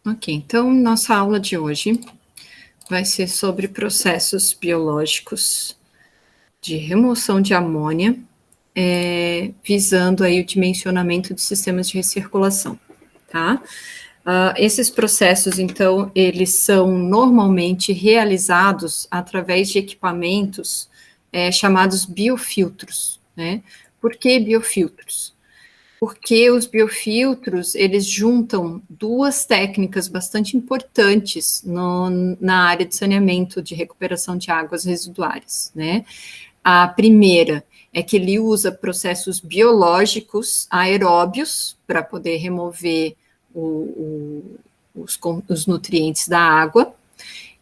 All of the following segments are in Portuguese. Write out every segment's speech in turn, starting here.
Ok, então nossa aula de hoje vai ser sobre processos biológicos de remoção de amônia, visando aí o dimensionamento de sistemas de recirculação, tá? Esses processos, então, eles são normalmente realizados através de equipamentos chamados biofiltros, né? Por que biofiltros? Porque os biofiltros, eles juntam duas técnicas bastante importantes na área de saneamento de recuperação de águas residuárias, né? A primeira é que ele usa processos biológicos aeróbios para poder remover os nutrientes da água,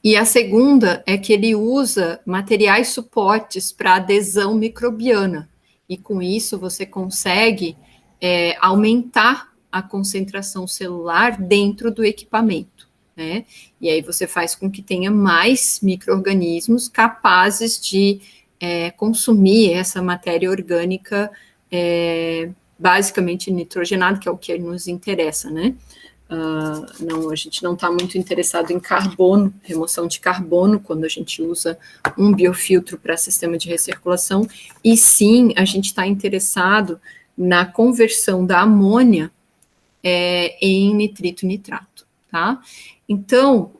e a segunda é que ele usa materiais suportes para adesão microbiana, e com isso você consegue aumentar a concentração celular dentro do equipamento, né? E aí você faz com que tenha mais micro-organismos capazes de consumir essa matéria orgânica basicamente nitrogenada, que é o que nos interessa, né? Não, a gente não está muito interessado em carbono, remoção de carbono, quando a gente usa um biofiltro para sistema de recirculação, e sim, a gente está interessado na conversão da amônia em nitrito e nitrato, tá? Então,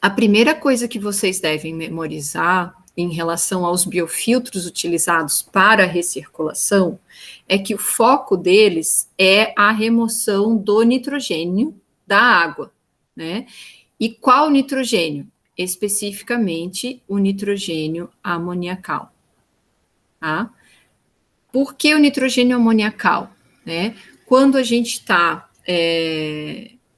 a primeira coisa que vocês devem memorizar em relação aos biofiltros utilizados para a recirculação é que o foco deles é a remoção do nitrogênio da água, né? E qual nitrogênio? Especificamente o nitrogênio amoniacal, tá? Por que o nitrogênio amoniacal? Né? Quando a gente está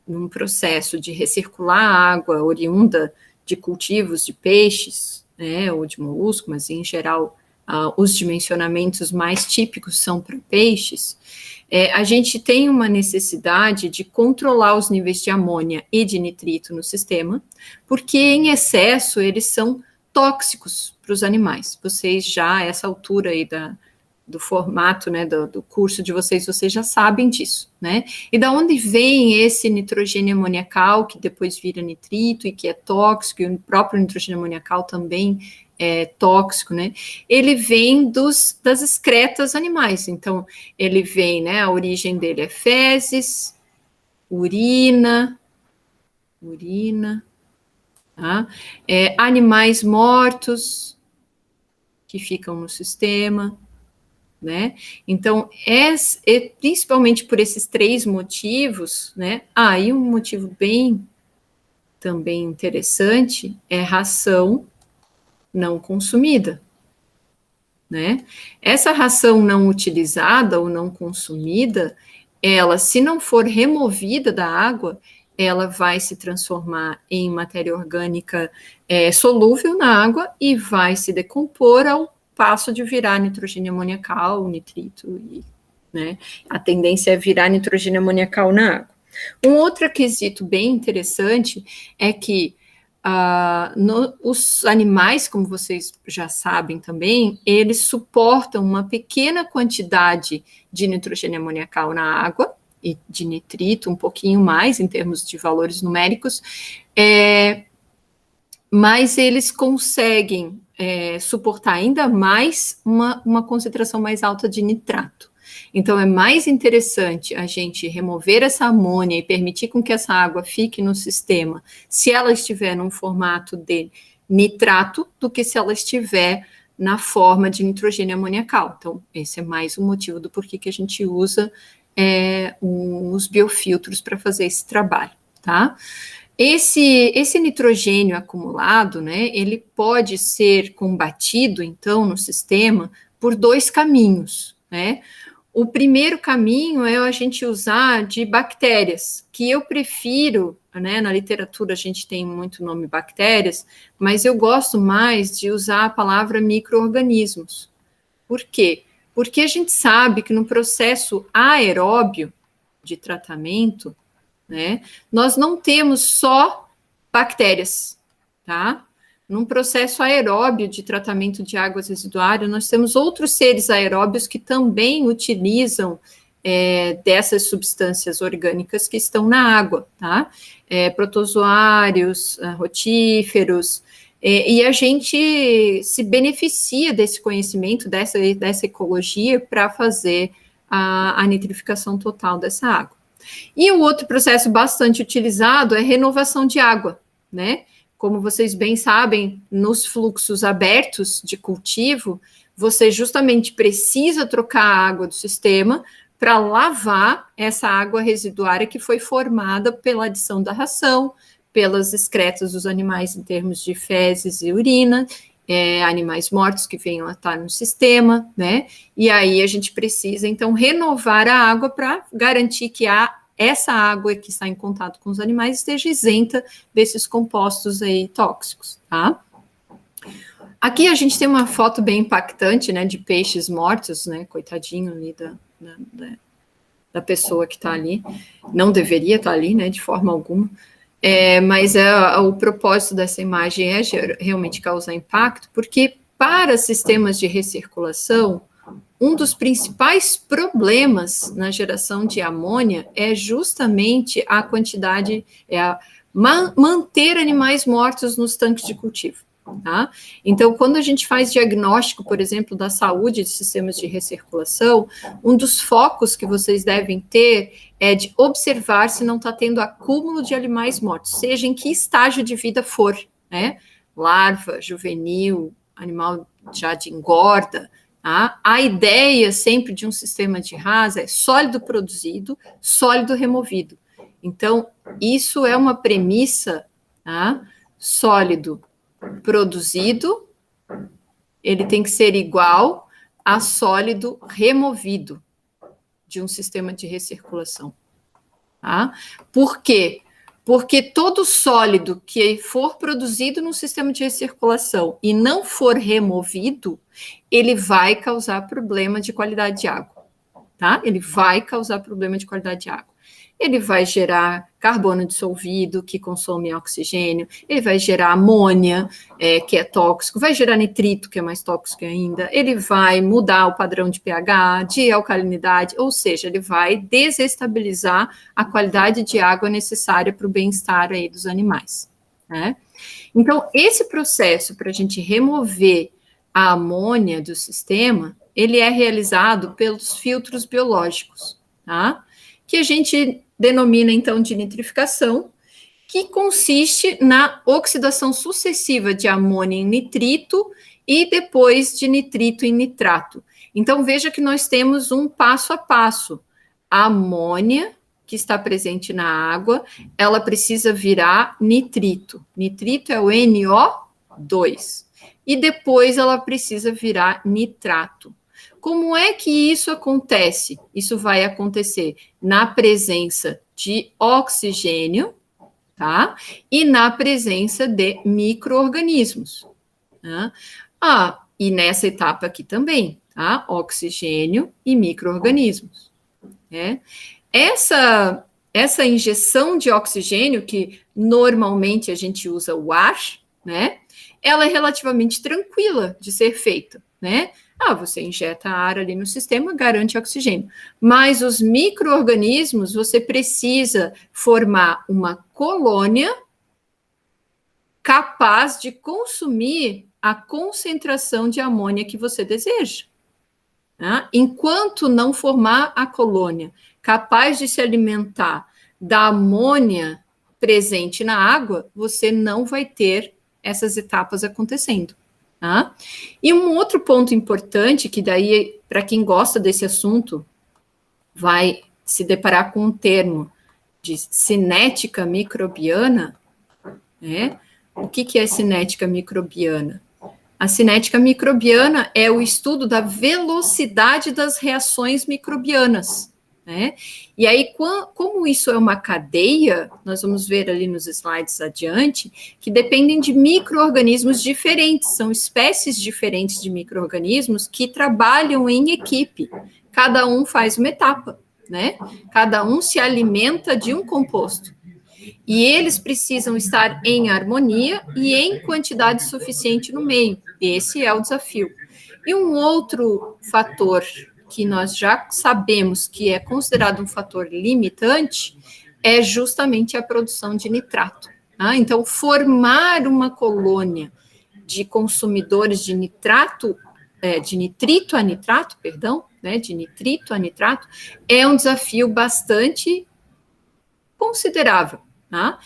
num processo de recircular água oriunda de cultivos de peixes, né, ou de moluscos, mas em geral os dimensionamentos mais típicos são para peixes, a gente tem uma necessidade de controlar os níveis de amônia e de nitrito no sistema, porque em excesso eles são tóxicos para os animais. Vocês já, a essa altura aí do formato, né, do curso de vocês já sabem disso, né? E da onde vem esse nitrogênio amoniacal, que depois vira nitrito e que é tóxico, e o próprio nitrogênio amoniacal também é tóxico, né? Ele vem das excretas animais, então ele vem, né, a origem dele é fezes, urina, tá? Animais mortos que ficam no sistema, né? Então, principalmente por esses três motivos, né? E um motivo bem também interessante é ração não consumida, né? Essa ração não utilizada ou não consumida, ela, se não for removida da água, ela vai se transformar em matéria orgânica solúvel na água e vai se decompor ao passo de virar nitrogênio amoniacal, nitrito, né? A tendência é virar nitrogênio amoniacal na água. Um outro quesito bem interessante é que os animais, como vocês já sabem também, eles suportam uma pequena quantidade de nitrogênio amoniacal na água e de nitrito um pouquinho mais em termos de valores numéricos, mas eles conseguem suportar ainda mais uma concentração mais alta de nitrato. Então, é mais interessante a gente remover essa amônia e permitir com que essa água fique no sistema, se ela estiver num formato de nitrato, do que se ela estiver na forma de nitrogênio amoniacal. Então, esse é mais um motivo do porquê que a gente usa os biofiltros para fazer esse trabalho, tá? Esse nitrogênio acumulado, né, ele pode ser combatido, então, no sistema, por dois caminhos, né? O primeiro caminho é a gente usar de bactérias, que eu prefiro, né, na literatura a gente tem muito nome bactérias, mas eu gosto mais de usar a palavra micro-organismos. Por quê? Porque a gente sabe que no processo aeróbio de tratamento, né, nós não temos só bactérias, tá? Num processo aeróbio de tratamento de águas residuárias, nós temos outros seres aeróbios que também utilizam dessas substâncias orgânicas que estão na água, tá? Protozoários, rotíferos, e a gente se beneficia desse conhecimento, dessa ecologia, para fazer a nitrificação total dessa água. E o outro processo bastante utilizado é renovação de água, né? Como vocês bem sabem, nos fluxos abertos de cultivo, você justamente precisa trocar a água do sistema para lavar essa água residuária que foi formada pela adição da ração, pelas excretas dos animais em termos de fezes e urina, animais mortos que venham a estar no sistema, né? E aí a gente precisa, então, renovar a água para garantir que essa água que está em contato com os animais esteja isenta desses compostos aí tóxicos, tá? Aqui a gente tem uma foto bem impactante, né, de peixes mortos, né, coitadinho ali da pessoa que está ali, não deveria estar ali, né, de forma alguma, mas o propósito dessa imagem é realmente causar impacto, porque para sistemas de recirculação, um dos principais problemas na geração de amônia é justamente a quantidade, manter animais mortos nos tanques de cultivo. Tá? Então, quando a gente faz diagnóstico, por exemplo, da saúde de sistemas de recirculação, um dos focos que vocês devem ter é de observar se não está tendo acúmulo de animais mortos, seja em que estágio de vida for, né? Larva, juvenil, animal já de engorda. Tá? A ideia sempre de um sistema de RAS é sólido produzido, sólido removido. Então, isso é uma premissa, tá? Sólido produzido, ele tem que ser igual a sólido removido de um sistema de recirculação. Tá? Por quê? Porque todo sólido que for produzido no sistema de recirculação e não for removido, ele vai causar problema de qualidade de água. Tá? Ele vai causar problema de qualidade de água. Ele vai gerar carbono dissolvido, que consome oxigênio, ele vai gerar amônia, que é tóxico, vai gerar nitrito, que é mais tóxico ainda, ele vai mudar o padrão de pH, de alcalinidade, ou seja, ele vai desestabilizar a qualidade de água necessária para o bem-estar aí dos animais, né? Então, esse processo para a gente remover a amônia do sistema, ele é realizado pelos filtros biológicos, tá? Que a gente denomina, então, de nitrificação, que consiste na oxidação sucessiva de amônia em nitrito e depois de nitrito em nitrato. Então, veja que nós temos um passo a passo. A amônia, que está presente na água, ela precisa virar nitrito. Nitrito é o NO2. E depois ela precisa virar nitrato. Como é que isso acontece? Isso vai acontecer na presença de oxigênio, tá? E na presença de micro-organismos. Tá? E nessa etapa aqui também, tá? Oxigênio e micro-organismos. Né? Essa injeção de oxigênio, que normalmente a gente usa o ar, né? Ela é relativamente tranquila de ser feita, né? Você injeta ar ali no sistema, garante oxigênio. Mas os micro-organismos, você precisa formar uma colônia capaz de consumir a concentração de amônia que você deseja. Tá? Enquanto não formar a colônia capaz de se alimentar da amônia presente na água, você não vai ter essas etapas acontecendo. Tá? E um outro ponto importante, que daí, para quem gosta desse assunto, vai se deparar com um termo de cinética microbiana, né? O que é cinética microbiana? A cinética microbiana é o estudo da velocidade das reações microbianas, né? E aí, como isso é uma cadeia, nós vamos ver ali nos slides adiante, que dependem de micro-organismos diferentes, são espécies diferentes de micro-organismos que trabalham em equipe, cada um faz uma etapa, né? Cada um se alimenta de um composto. E eles precisam estar em harmonia e em quantidade suficiente no meio. Esse é o desafio. E um outro fator que nós já sabemos que é considerado um fator limitante é justamente a produção de nitrato. Tá? Então, formar uma colônia de consumidores de nitrato, de nitrito a nitrato, perdão, né, de nitrito a nitrato, é um desafio bastante considerável. Tá?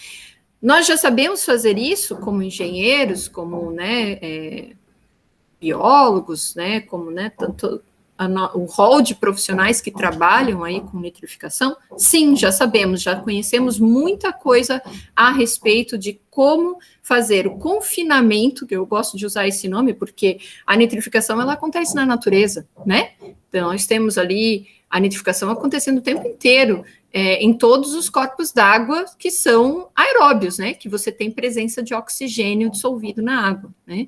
Nós já sabemos fazer isso como engenheiros, como, né, biólogos, né, como, né, tanto o rol de profissionais que trabalham aí com nitrificação, sim, já sabemos, já conhecemos muita coisa a respeito de como fazer o confinamento, que eu gosto de usar esse nome, porque a nitrificação, ela acontece na natureza, né? Então, nós temos ali a nitrificação acontecendo o tempo inteiro, em todos os corpos d'água que são aeróbios, né? Que você tem presença de oxigênio dissolvido na água, né?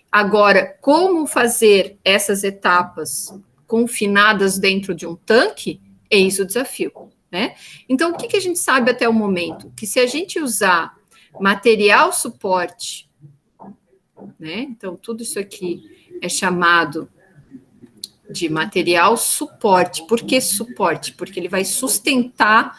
Agora, como fazer essas etapas confinadas dentro de um tanque, eis o desafio, né? Então, o que a gente sabe até o momento? Que se a gente usar material suporte, né? Então, tudo isso aqui é chamado de material suporte. Por que suporte? Porque ele vai sustentar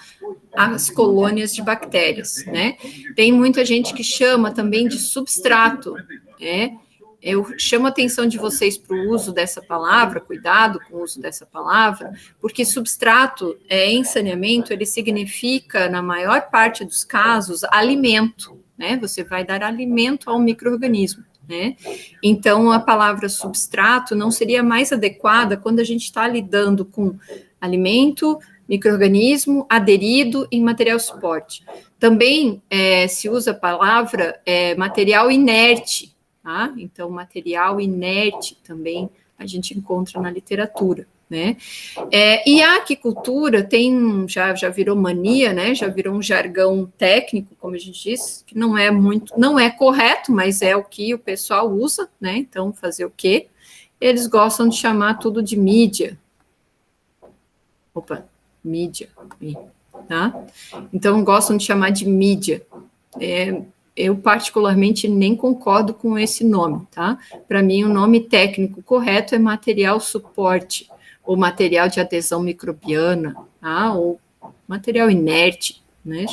as colônias de bactérias, né? Tem muita gente que chama também de substrato, né? Eu chamo a atenção de vocês para o uso dessa palavra, cuidado com o uso dessa palavra, porque substrato em saneamento, ele significa, na maior parte dos casos, alimento, né? Você vai dar alimento ao micro-organismo, né? Então, a palavra substrato não seria mais adequada quando a gente está lidando com alimento, micro-organismo aderido em material suporte. Também se usa a palavra material inerte, tá? Então, material inerte também a gente encontra na literatura, né? E a aquicultura já virou mania, né? Já virou um jargão técnico, como a gente diz, que não é correto, mas é o que o pessoal usa, né? Então, fazer o quê? Eles gostam de chamar tudo de mídia. Mídia, tá? Então, gostam de chamar de mídia. Eu, particularmente, nem concordo com esse nome, tá? Para mim, o nome técnico correto é material suporte, ou material de adesão microbiana, tá? Ou material inerte, né?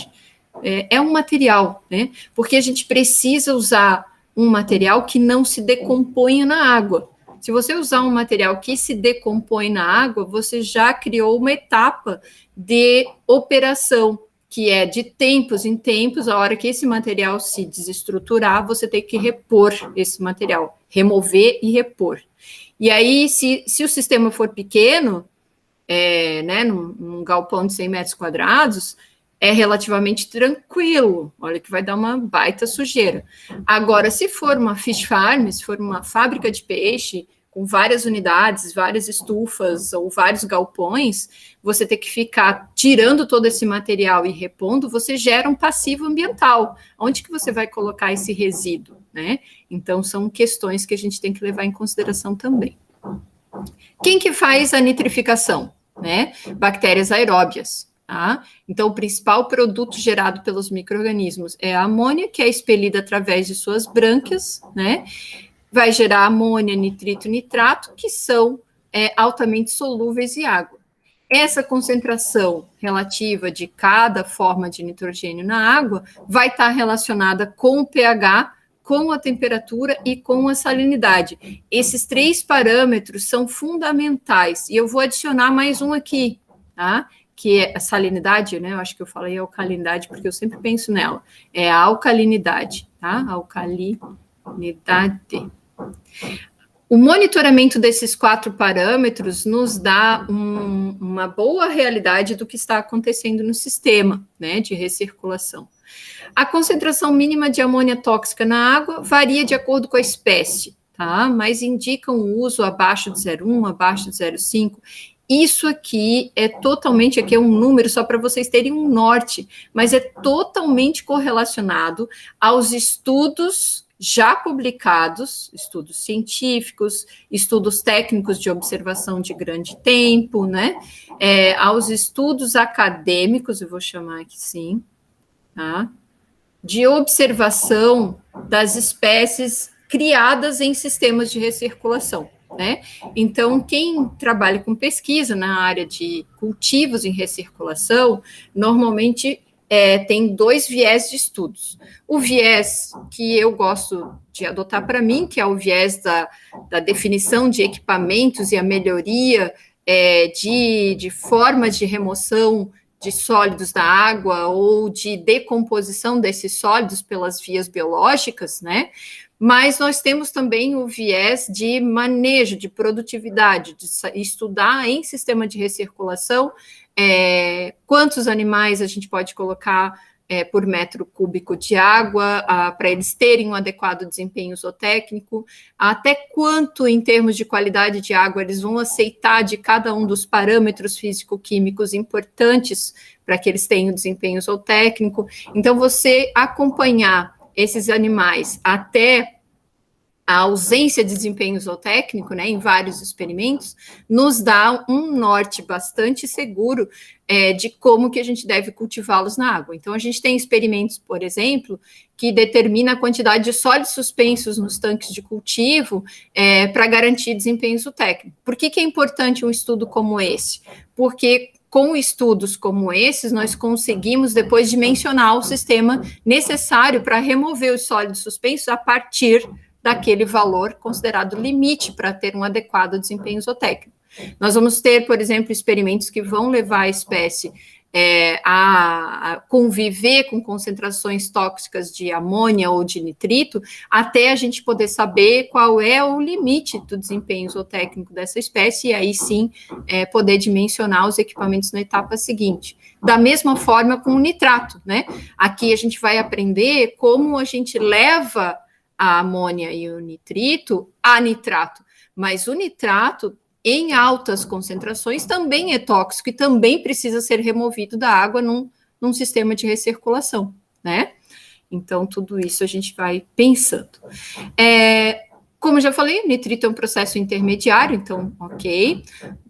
É um material, né? Porque a gente precisa usar um material que não se decomponha na água. Se você usar um material que se decompõe na água, você já criou uma etapa de operação, que é de tempos em tempos, a hora que esse material se desestruturar, você tem que repor esse material, remover e repor. E aí, se o sistema for pequeno, né, num galpão de 100 metros quadrados, é relativamente tranquilo, olha que vai dar uma baita sujeira. Agora, se for uma fish farm, se for uma fábrica de peixe, com várias unidades, várias estufas ou vários galpões, você tem que ficar tirando todo esse material e repondo, você gera um passivo ambiental. Onde que você vai colocar esse resíduo, né? Então, são questões que a gente tem que levar em consideração também. Quem que faz a nitrificação, né? Bactérias aeróbias. Tá? Então, o principal produto gerado pelos micro-organismos é a amônia, que é expelida através de suas brânquias, né? Vai gerar amônia, nitrito, nitrato, que são altamente solúveis em água. Essa concentração relativa de cada forma de nitrogênio na água vai estar relacionada com o pH, com a temperatura e com a salinidade. Esses 3 parâmetros são fundamentais. E eu vou adicionar mais um aqui, tá? Que é a salinidade, né? Eu acho que eu falei alcalinidade, porque eu sempre penso nela. É a alcalinidade, tá? Alcalinidade. O monitoramento desses 4 parâmetros nos dá uma boa realidade do que está acontecendo no sistema, né, de recirculação. A concentração mínima de amônia tóxica na água varia de acordo com a espécie, tá? Mas indica um uso abaixo de 0,1, abaixo de 0,5. Isso aqui aqui é um número só para vocês terem um norte, mas é totalmente correlacionado aos estudos já publicados, estudos científicos, estudos técnicos de observação de grande tempo, né? Aos estudos acadêmicos, eu vou chamar aqui sim, tá? De observação das espécies criadas em sistemas de recirculação. né? Então, quem trabalha com pesquisa na área de cultivos em recirculação, normalmente tem 2 viés de estudos. O viés que eu gosto de adotar para mim, que é o viés da definição de equipamentos e a melhoria de formas de remoção de sólidos da água ou de decomposição desses sólidos pelas vias biológicas, né? Mas nós temos também o viés de manejo, de produtividade, de estudar em sistema de recirculação quantos animais a gente pode colocar por metro cúbico de água, para eles terem um adequado desempenho zootécnico, até quanto, em termos de qualidade de água, eles vão aceitar de cada um dos parâmetros físico-químicos importantes para que eles tenham desempenho zootécnico. Então, você acompanhar esses animais até a ausência de desempenho zootécnico, né, em vários experimentos, nos dá um norte bastante seguro de como que a gente deve cultivá-los na água. Então, a gente tem experimentos, por exemplo, que determina a quantidade de sólidos suspensos nos tanques de cultivo para garantir desempenho zootécnico. Por que é importante um estudo como esse? Porque com estudos como esses, nós conseguimos depois dimensionar o sistema necessário para remover os sólidos suspensos a partir daquele valor considerado limite para ter um adequado desempenho zootécnico. Nós vamos ter, por exemplo, experimentos que vão levar a espécie a conviver com concentrações tóxicas de amônia ou de nitrito, até a gente poder saber qual é o limite do desempenho zootécnico dessa espécie, e aí sim poder dimensionar os equipamentos na etapa seguinte. Da mesma forma com o nitrato, né? Aqui a gente vai aprender como a gente leva a amônia e o nitrito a nitrato, mas o nitrato em altas concentrações também é tóxico e também precisa ser removido da água num sistema de recirculação, né? Então, tudo isso a gente vai pensando. Como eu já falei, o nitrito é um processo intermediário, então, ok.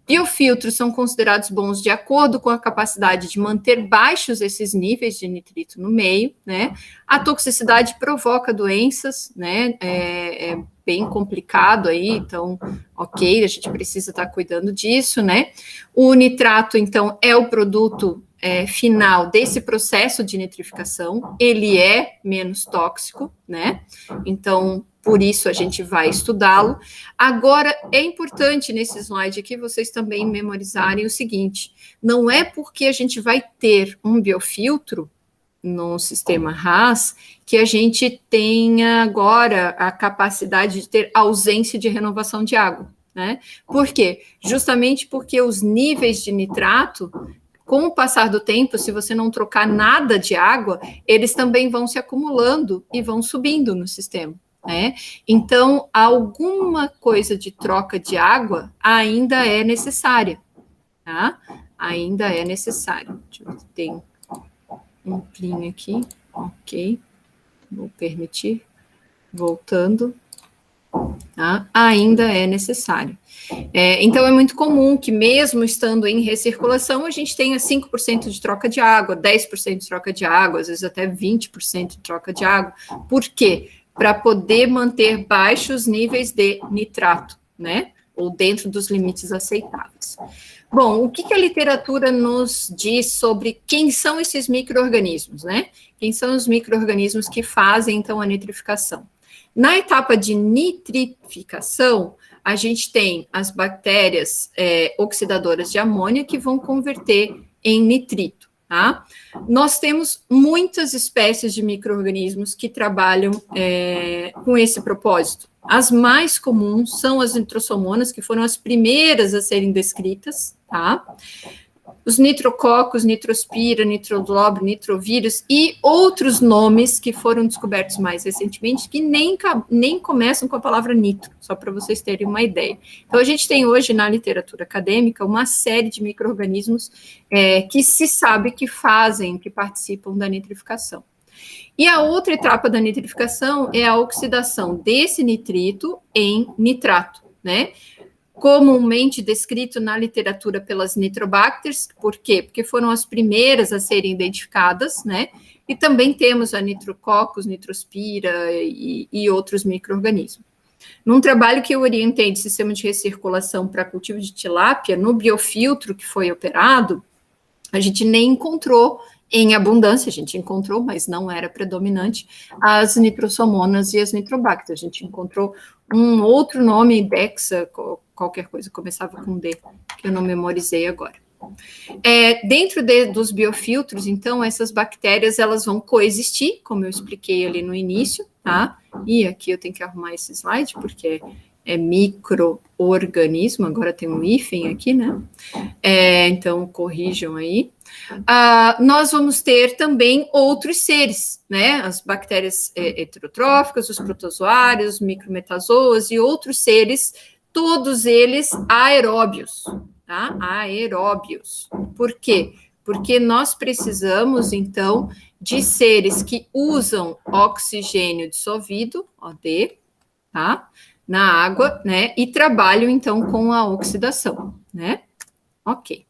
Biofiltros são considerados bons de acordo com a capacidade de manter baixos esses níveis de nitrito no meio, né? A toxicidade provoca doenças, né? É bem complicado aí, então, ok, a gente precisa estar cuidando disso, né? O nitrato, então, é o produto final desse processo de nitrificação, ele é menos tóxico, né? Então, por isso a gente vai estudá-lo. Agora, é importante nesse slide aqui vocês também memorizarem o seguinte: não é porque a gente vai ter um biofiltro no sistema RAS que a gente tenha agora a capacidade de ter ausência de renovação de água, né? Por quê? Justamente porque os níveis de nitrato, com o passar do tempo, se você não trocar nada de água, eles também vão se acumulando e vão subindo no sistema, né? Então, alguma coisa de troca de água ainda é necessária, tá? Ainda é necessário. Deixa eu ver se tem um plim aqui, ok. Vou permitir. Voltando. Tá? Ainda é necessário. Então, é muito comum que, mesmo estando em recirculação, a gente tenha 5% de troca de água, 10% de troca de água, às vezes até 20% de troca de água. Por quê? Para poder manter baixos níveis de nitrato, né? Ou dentro dos limites aceitáveis. Bom, o que a literatura nos diz sobre quem são esses micro-organismos, né? Quem são os micro-organismos que fazem, então, a nitrificação? Na etapa de nitrificação, a gente tem as bactérias oxidadoras de amônia que vão converter em nitrito, tá? Nós temos muitas espécies de micro-organismos que trabalham com esse propósito. As mais comuns são as nitrossomonas, que foram as primeiras a serem descritas, tá? Os nitrococos, nitrospira, nitroglobule, nitrovírus e outros nomes que foram descobertos mais recentemente que nem começam com a palavra nitro, só para vocês terem uma ideia. Então, a gente tem hoje na literatura acadêmica uma série de micro-organismos que se sabe que fazem, que participam da nitrificação. E a outra etapa da nitrificação é a oxidação desse nitrito em nitrato, né? Comumente descrito na literatura pelas nitrobacters. Por quê? Porque foram as primeiras a serem identificadas, né? E também temos a nitrococos, nitrospira e outros micro-organismos. Num trabalho que eu orientei de sistema de recirculação para cultivo de tilápia, no biofiltro que foi operado, a gente nem encontrou em abundância, a gente encontrou, mas não era predominante, as nitrosomonas e as nitrobacter. A gente encontrou um outro nome, Dexa, qualquer coisa, começava com D, que eu não memorizei agora. Dentro dos biofiltros, então, essas bactérias, elas vão coexistir, como eu expliquei ali no início, tá? E aqui eu tenho que arrumar esse slide, porque é micro-organismo, agora tem um hífen aqui, né? Então, corrijam aí. Nós vamos ter também outros seres, né? As bactérias heterotróficas, os protozoários, os micrometazoas e outros seres, todos eles aeróbios, tá? Aeróbios. Por quê? Porque nós precisamos, então, de seres que usam oxigênio dissolvido, OD, tá? Na água, né? E trabalham, então, com a oxidação, né? Ok.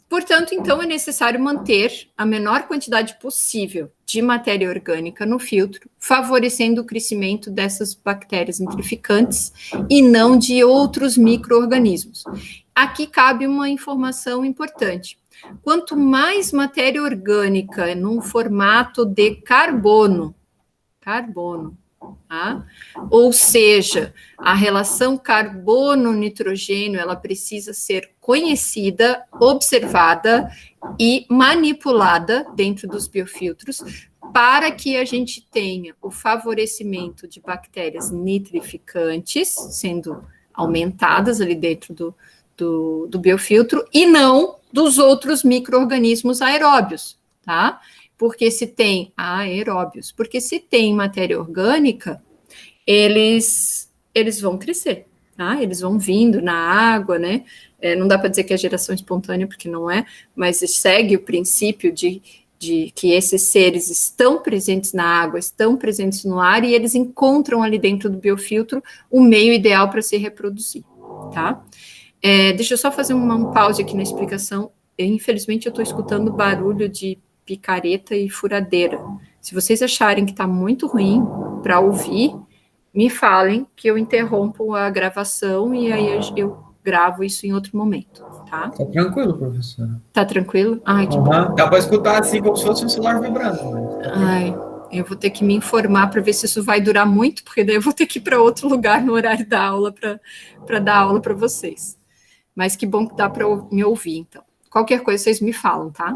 Portanto, então, é necessário manter a menor quantidade possível de matéria orgânica no filtro, favorecendo o crescimento dessas bactérias nitrificantes e não de outros micro-organismos. Aqui cabe uma informação importante. Quanto mais matéria orgânica num formato de carbono, tá? Ou seja, a relação carbono-nitrogênio, ela precisa ser conhecida, observada e manipulada dentro dos biofiltros para que a gente tenha o favorecimento de bactérias nitrificantes sendo aumentadas ali dentro do biofiltro e não dos outros micro-organismos aeróbios, tá? Porque se tem aeróbios, porque se tem matéria orgânica, eles vão crescer, tá? Eles vão vindo na água, né? Não dá para dizer que é geração espontânea, porque não é, mas segue o princípio de que esses seres estão presentes na água, estão presentes no ar, e eles encontram ali dentro do biofiltro o meio ideal para se reproduzir, tá? Deixa eu só fazer uma pause aqui na explicação. Infelizmente, eu estou escutando barulho de picareta e furadeira. Se vocês acharem que está muito ruim para ouvir, me falem que eu interrompo a gravação e aí eu gravo isso em outro momento, tá? Tá tranquilo, professora. Tá tranquilo? Ai, que bom. Dá para escutar assim como se fosse um celular vibrando. Mas tá Ai, eu vou ter que me informar para ver se isso vai durar muito, porque daí eu vou ter que ir para outro lugar no horário da aula para dar aula para vocês. Mas que bom que dá para me ouvir, então. Qualquer coisa vocês me falam, tá?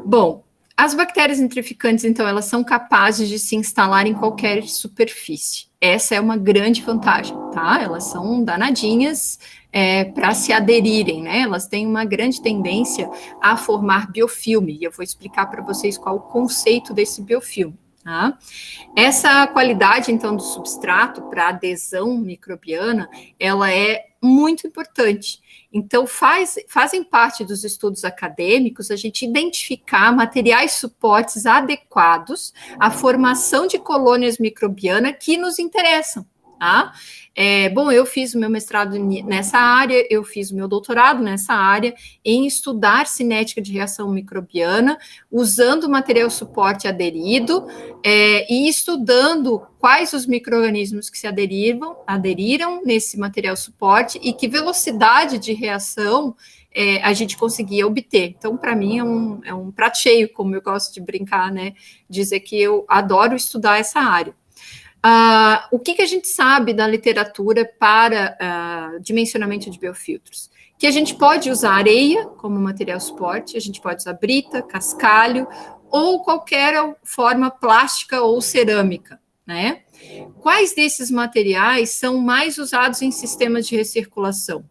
Bom, as bactérias nitrificantes, então, elas são capazes de se instalar em qualquer superfície. Essa é uma grande vantagem, tá? Elas são danadinhas para se aderirem, né? Elas têm uma grande tendência a formar biofilme, e eu vou explicar para vocês qual o conceito desse biofilme. Tá? Essa qualidade, então, do substrato para adesão microbiana, ela é muito importante. Então, fazem parte dos estudos acadêmicos a gente identificar materiais suportes adequados à formação de colônias microbianas que nos interessam, tá? Bom, eu fiz o meu mestrado nessa área, eu fiz o meu doutorado nessa área, em estudar cinética de reação microbiana, usando material suporte aderido, e estudando quais os micro-organismos que se aderiram nesse material suporte e que velocidade de reação a gente conseguia obter. Então, para mim, é um prato cheio, como eu gosto de brincar, né? Dizer que eu adoro estudar essa área. O que a gente sabe da literatura para dimensionamento de biofiltros? Que a gente pode usar areia como material suporte, a gente pode usar brita, cascalho, ou qualquer forma plástica ou cerâmica, né? Quais desses materiais são mais usados em sistemas de recirculação?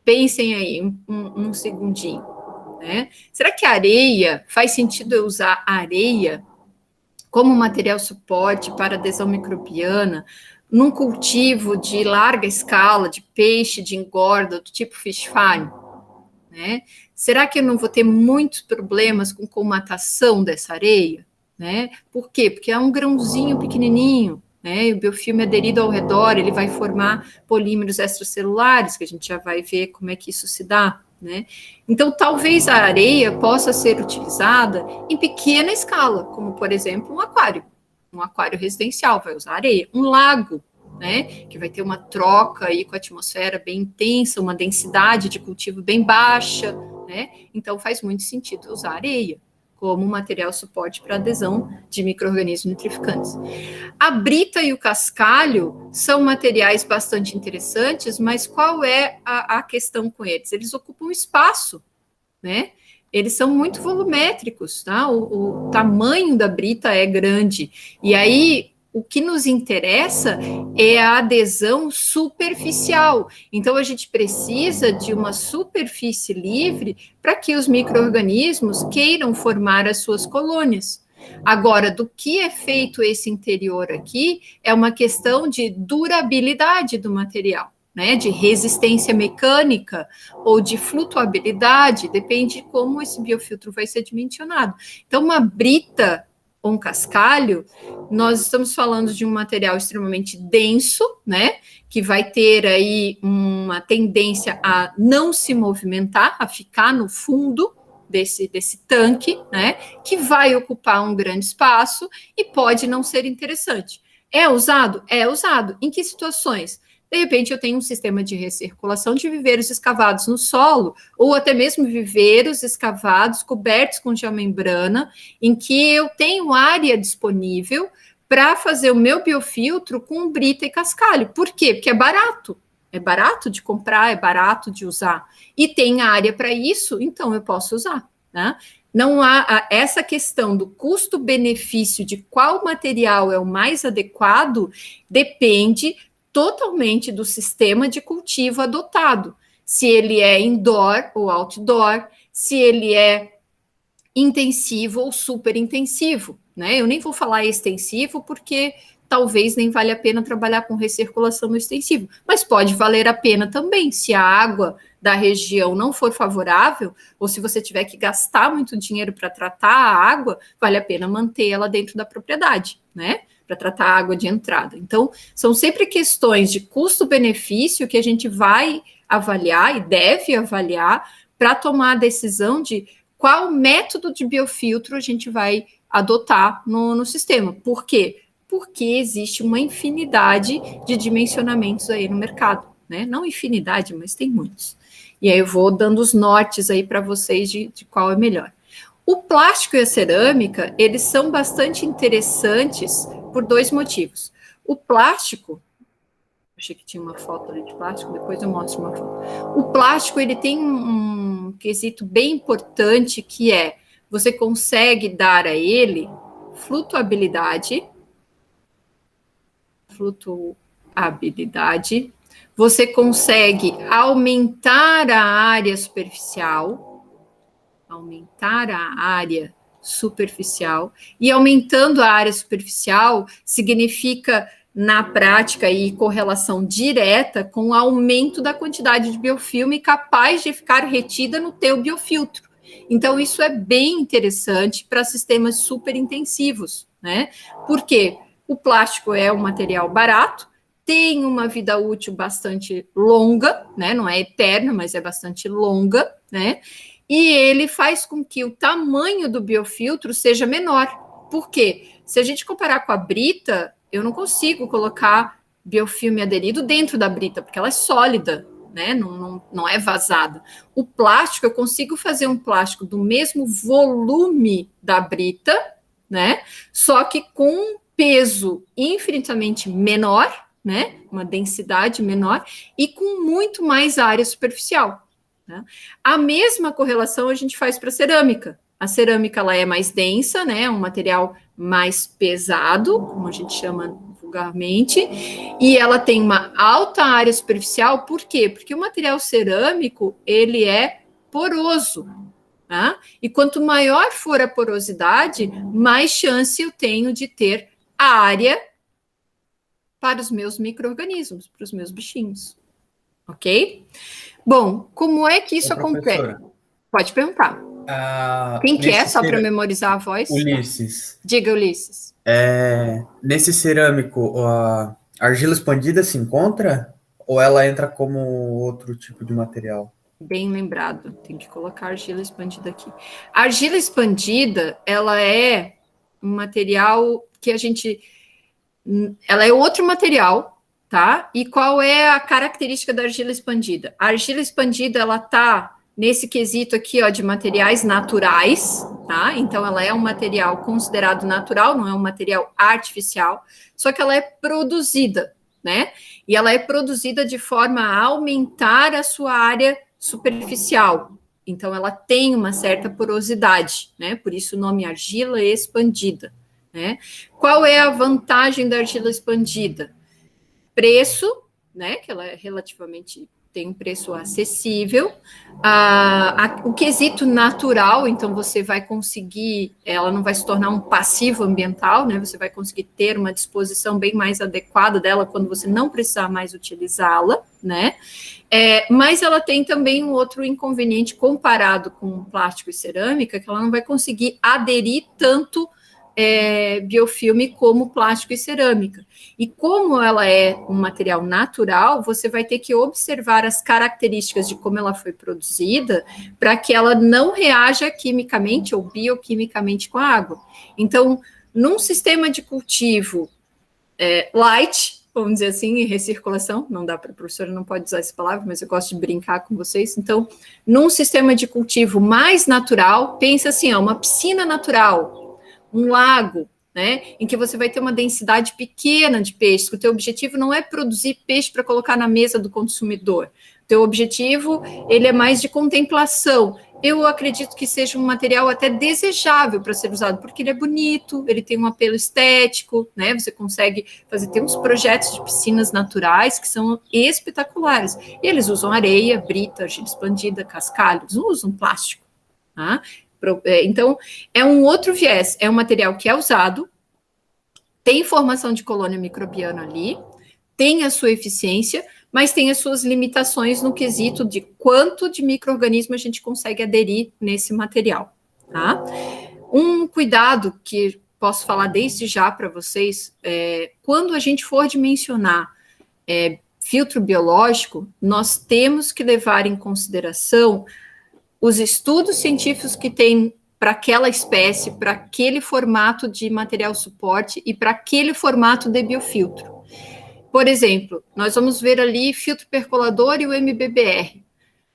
Pensem aí um segundinho, né? Será que a areia, faz sentido eu usar areia como material suporte para adesão microbiana num cultivo de larga escala, de peixe, de engorda, do tipo fish farm? Né? Será que eu não vou ter muitos problemas com colmatação dessa areia? Né? Por quê? Porque é um grãozinho pequenininho, né? E o biofilme aderido ao redor, ele vai formar polímeros extracelulares, que a gente já vai ver como é que isso se dá, né? Então, talvez a areia possa ser utilizada em pequena escala, como, por exemplo, um aquário, um aquário residencial, vai usar areia. Um lago, né, que vai ter uma troca aí com a atmosfera bem intensa, uma densidade de cultivo bem baixa, né, então faz muito sentido usar areia como material suporte para adesão de micro-organismos nitrificantes. A brita e o cascalho são materiais bastante interessantes, mas qual é a questão com eles? Eles ocupam espaço, né? Eles são muito volumétricos, tá? O tamanho da brita é grande. E aí, o que nos interessa é a adesão superficial. Então, a gente precisa de uma superfície livre para que os micro-organismos queiram formar as suas colônias. Agora, do que é feito esse interior aqui, é uma questão de durabilidade do material, né, de resistência mecânica ou de flutuabilidade, depende de como esse biofiltro vai ser dimensionado. Então, uma brita ou um cascalho, nós estamos falando de um material extremamente denso, né, que vai ter aí uma tendência a não se movimentar, a ficar no fundo desse tanque, né, que vai ocupar um grande espaço e pode não ser interessante. É usado? É usado. Em que situações? De repente, eu tenho um sistema de recirculação de viveiros escavados no solo, ou até mesmo viveiros escavados cobertos com geomembrana, em que eu tenho área disponível para fazer o meu biofiltro com brita e cascalho. Por quê? Porque é barato. É barato de comprar, é barato de usar. E tem área para isso, então eu posso usar, né? Não há essa questão do custo-benefício de qual material é o mais adequado, depende totalmente do sistema de cultivo adotado. Se ele é indoor ou outdoor, se ele é intensivo ou super intensivo, né? Eu nem vou falar extensivo porque talvez nem vale a pena trabalhar com recirculação no extensivo, mas pode valer a pena também, se a água da região não for favorável, ou se você tiver que gastar muito dinheiro para tratar a água, vale a pena manter ela dentro da propriedade, né? Para tratar a água de entrada. Então, são sempre questões de custo-benefício que a gente vai avaliar e deve avaliar para tomar a decisão de qual método de biofiltro a gente vai adotar no sistema. Por quê? Porque existe uma infinidade de dimensionamentos aí no mercado, né? Não infinidade, mas tem muitos. E aí eu vou dando os nortes aí para vocês de qual é melhor. O plástico e a cerâmica, eles são bastante interessantes por dois motivos. O plástico, achei que tinha uma foto ali de plástico, depois eu mostro uma foto. O plástico, ele tem um quesito bem importante, que é, você consegue dar a ele flutuabilidade, você consegue aumentar a área superficial, e aumentando a área superficial significa, na prática, e correlação direta com o aumento da quantidade de biofilme capaz de ficar retida no teu biofiltro. Então, isso é bem interessante para sistemas super intensivos, né? Por quê? O plástico é um material barato, tem uma vida útil bastante longa, né? Não é eterna, mas é bastante longa, né? E ele faz com que o tamanho do biofiltro seja menor. Por quê? Se a gente comparar com a brita, eu não consigo colocar biofilme aderido dentro da brita, porque ela é sólida, né? Não é vazada. O plástico, eu consigo fazer um plástico do mesmo volume da brita, né? Só que com um peso infinitamente menor, né? Uma densidade menor e com muito mais área superficial. Né? A mesma correlação a gente faz para a cerâmica. A cerâmica, ela é mais densa, né? Um material mais pesado, como a gente chama vulgarmente, e ela tem uma alta área superficial. Por quê? Porque o material cerâmico, ele é poroso. Tá? E quanto maior for a porosidade, mais chance eu tenho de ter área para os meus micro-organismos, para os meus bichinhos. Ok? Bom, como é que isso acontece? Pode perguntar. Quem que é, só para memorizar a voz? Ulisses. Diga, Ulisses. Nesse cerâmico, a argila expandida se encontra? Ou ela entra como outro tipo de material? Bem lembrado, tem que colocar argila expandida aqui. A argila expandida, ela é um material que ela é outro material, tá? E qual é a característica da argila expandida? A argila expandida, ela tá nesse quesito aqui, ó, de materiais naturais, tá? Então, ela é um material considerado natural, não é um material artificial, só que ela é produzida, né? E ela é produzida de forma a aumentar a sua área superficial. Então, ela tem uma certa porosidade, né? Por isso o nome argila expandida, né? Qual é a vantagem da argila expandida? Preço, né? Que ela é relativamente tem um preço acessível. O quesito natural, então você vai conseguir, ela não vai se tornar um passivo ambiental, né? Você vai conseguir ter uma disposição bem mais adequada dela quando você não precisar mais utilizá-la, né? Mas ela tem também um outro inconveniente comparado com plástico e cerâmica, que ela não vai conseguir aderir tanto biofilme como plástico e cerâmica. E como ela é um material natural, você vai ter que observar as características de como ela foi produzida para que ela não reaja quimicamente ou bioquimicamente com a água. Então, num sistema de cultivo light, vamos dizer assim, em recirculação, não dá para a professora, não pode usar essa palavra, mas eu gosto de brincar com vocês. Então, num sistema de cultivo mais natural, pensa assim, uma piscina natural, um lago, né, em que você vai ter uma densidade pequena de peixes, que o teu objetivo não é produzir peixe para colocar na mesa do consumidor. O teu objetivo, ele é mais de contemplação. Eu acredito que seja um material até desejável para ser usado, porque ele é bonito, ele tem um apelo estético, né? Você consegue tem uns projetos de piscinas naturais que são espetaculares. E eles usam areia, brita, argila expandida, cascalho, eles não usam plástico, tá? Então, é um outro viés, é um material que é usado, tem formação de colônia microbiana ali, tem a sua eficiência, mas tem as suas limitações no quesito de quanto de micro-organismo a gente consegue aderir nesse material, tá? Um cuidado que posso falar desde já para vocês, quando a gente for dimensionar filtro biológico, nós temos que levar em consideração os estudos científicos que tem para aquela espécie, para aquele formato de material suporte e para aquele formato de biofiltro. Por exemplo, nós vamos ver ali filtro percolador e o MBBR.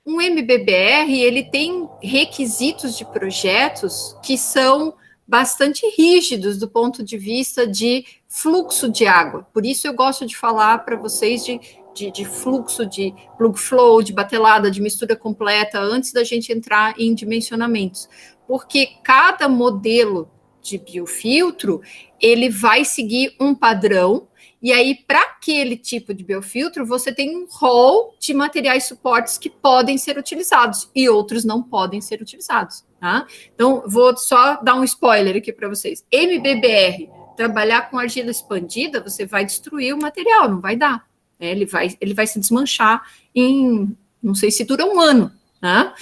Um MBBR, ele tem requisitos de projetos que são bastante rígidos do ponto de vista de fluxo de água. Por isso eu gosto de falar para vocês de fluxo, de plug flow, de batelada, de mistura completa, antes da gente entrar em dimensionamentos. Porque cada modelo de biofiltro, ele vai seguir um padrão, e aí, para aquele tipo de biofiltro, você tem um rol de materiais suportes que podem ser utilizados e outros não podem ser utilizados, tá? Então, vou só dar um spoiler aqui para vocês. MBBR, trabalhar com argila expandida, você vai destruir o material, não vai dar. Né? Ele vai se desmanchar em, não sei se dura um ano, tá?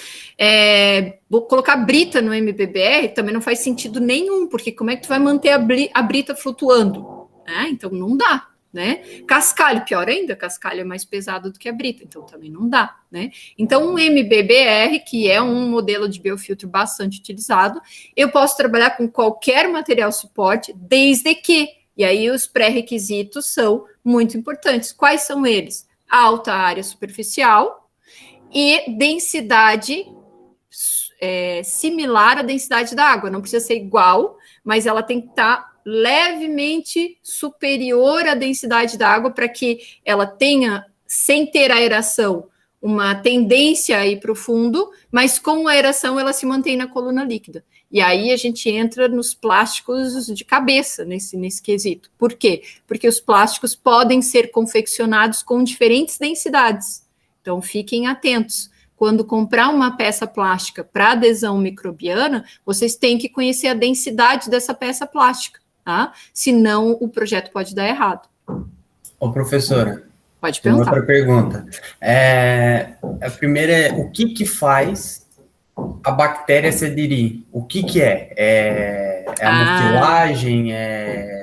Vou colocar brita no MBBR, também não faz sentido nenhum, porque como é que tu vai manter a brita flutuando? Então não dá, né? Cascalho, pior ainda, cascalho é mais pesado do que a brita, então também não dá, né? Então um MBBR, que é um modelo de biofiltro bastante utilizado, eu posso trabalhar com qualquer material suporte, desde que, e aí os pré-requisitos são muito importantes. Quais são eles? Alta área superficial e densidade similar à densidade da água, não precisa ser igual, mas ela tem que estar levemente superior à densidade da água para que ela tenha, sem ter aeração, uma tendência a ir para o fundo, mas com a aeração ela se mantém na coluna líquida. E aí a gente entra nos plásticos de cabeça nesse quesito. Por quê? Porque os plásticos podem ser confeccionados com diferentes densidades. Então fiquem atentos. Quando comprar uma peça plástica para adesão microbiana, vocês têm que conhecer a densidade dessa peça plástica. Tá? Senão o projeto pode dar errado. Ô, professora, pode tem perguntar. Outra pergunta. A primeira é, o que faz a bactéria se aderir? O que é? É a mucilagem?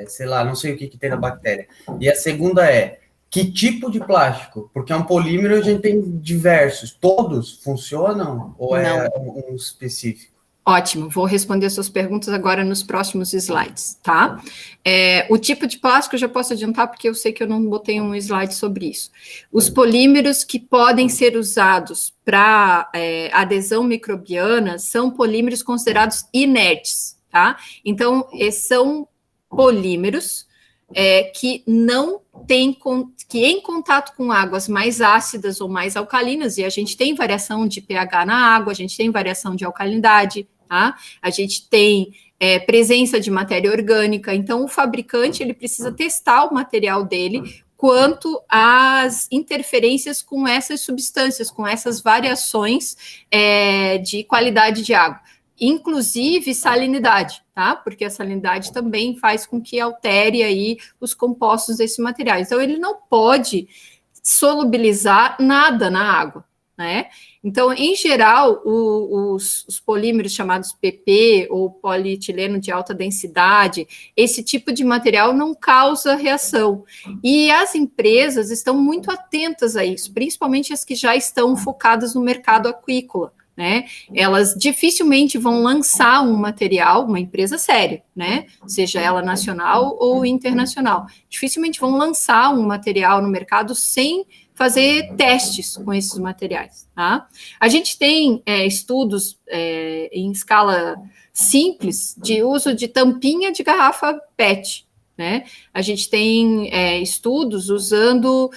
Sei lá, não sei o que tem na bactéria. E a segunda é, que tipo de plástico? Porque é um polímero, a gente tem diversos. Todos funcionam ou é um específico? Ótimo, vou responder suas perguntas agora nos próximos slides, tá? O tipo de plástico eu já posso adiantar, porque eu sei que eu não botei um slide sobre isso. Os polímeros que podem ser usados para adesão microbiana são polímeros considerados inertes, tá? Então, são polímeros que não tem que em contato com águas mais ácidas ou mais alcalinas, e a gente tem variação de pH na água, a gente tem variação de alcalinidade, tá? A gente tem presença de matéria orgânica, então o fabricante ele precisa testar o material dele quanto às interferências com essas substâncias, com essas variações de qualidade de água. Inclusive salinidade, tá? Porque a salinidade também faz com que altere aí os compostos desse material. Então, ele não pode solubilizar nada na água, né? Então, em geral, os polímeros chamados PP ou polietileno de alta densidade, esse tipo de material não causa reação. E as empresas estão muito atentas a isso, principalmente as que já estão focadas no mercado aquícola, né? Elas dificilmente vão lançar um material, uma empresa séria, né? Seja ela nacional ou internacional. Dificilmente vão lançar um material no mercado sem fazer testes com esses materiais, tá? A gente tem estudos em escala simples de uso de tampinha de garrafa PET, né? A gente tem estudos usando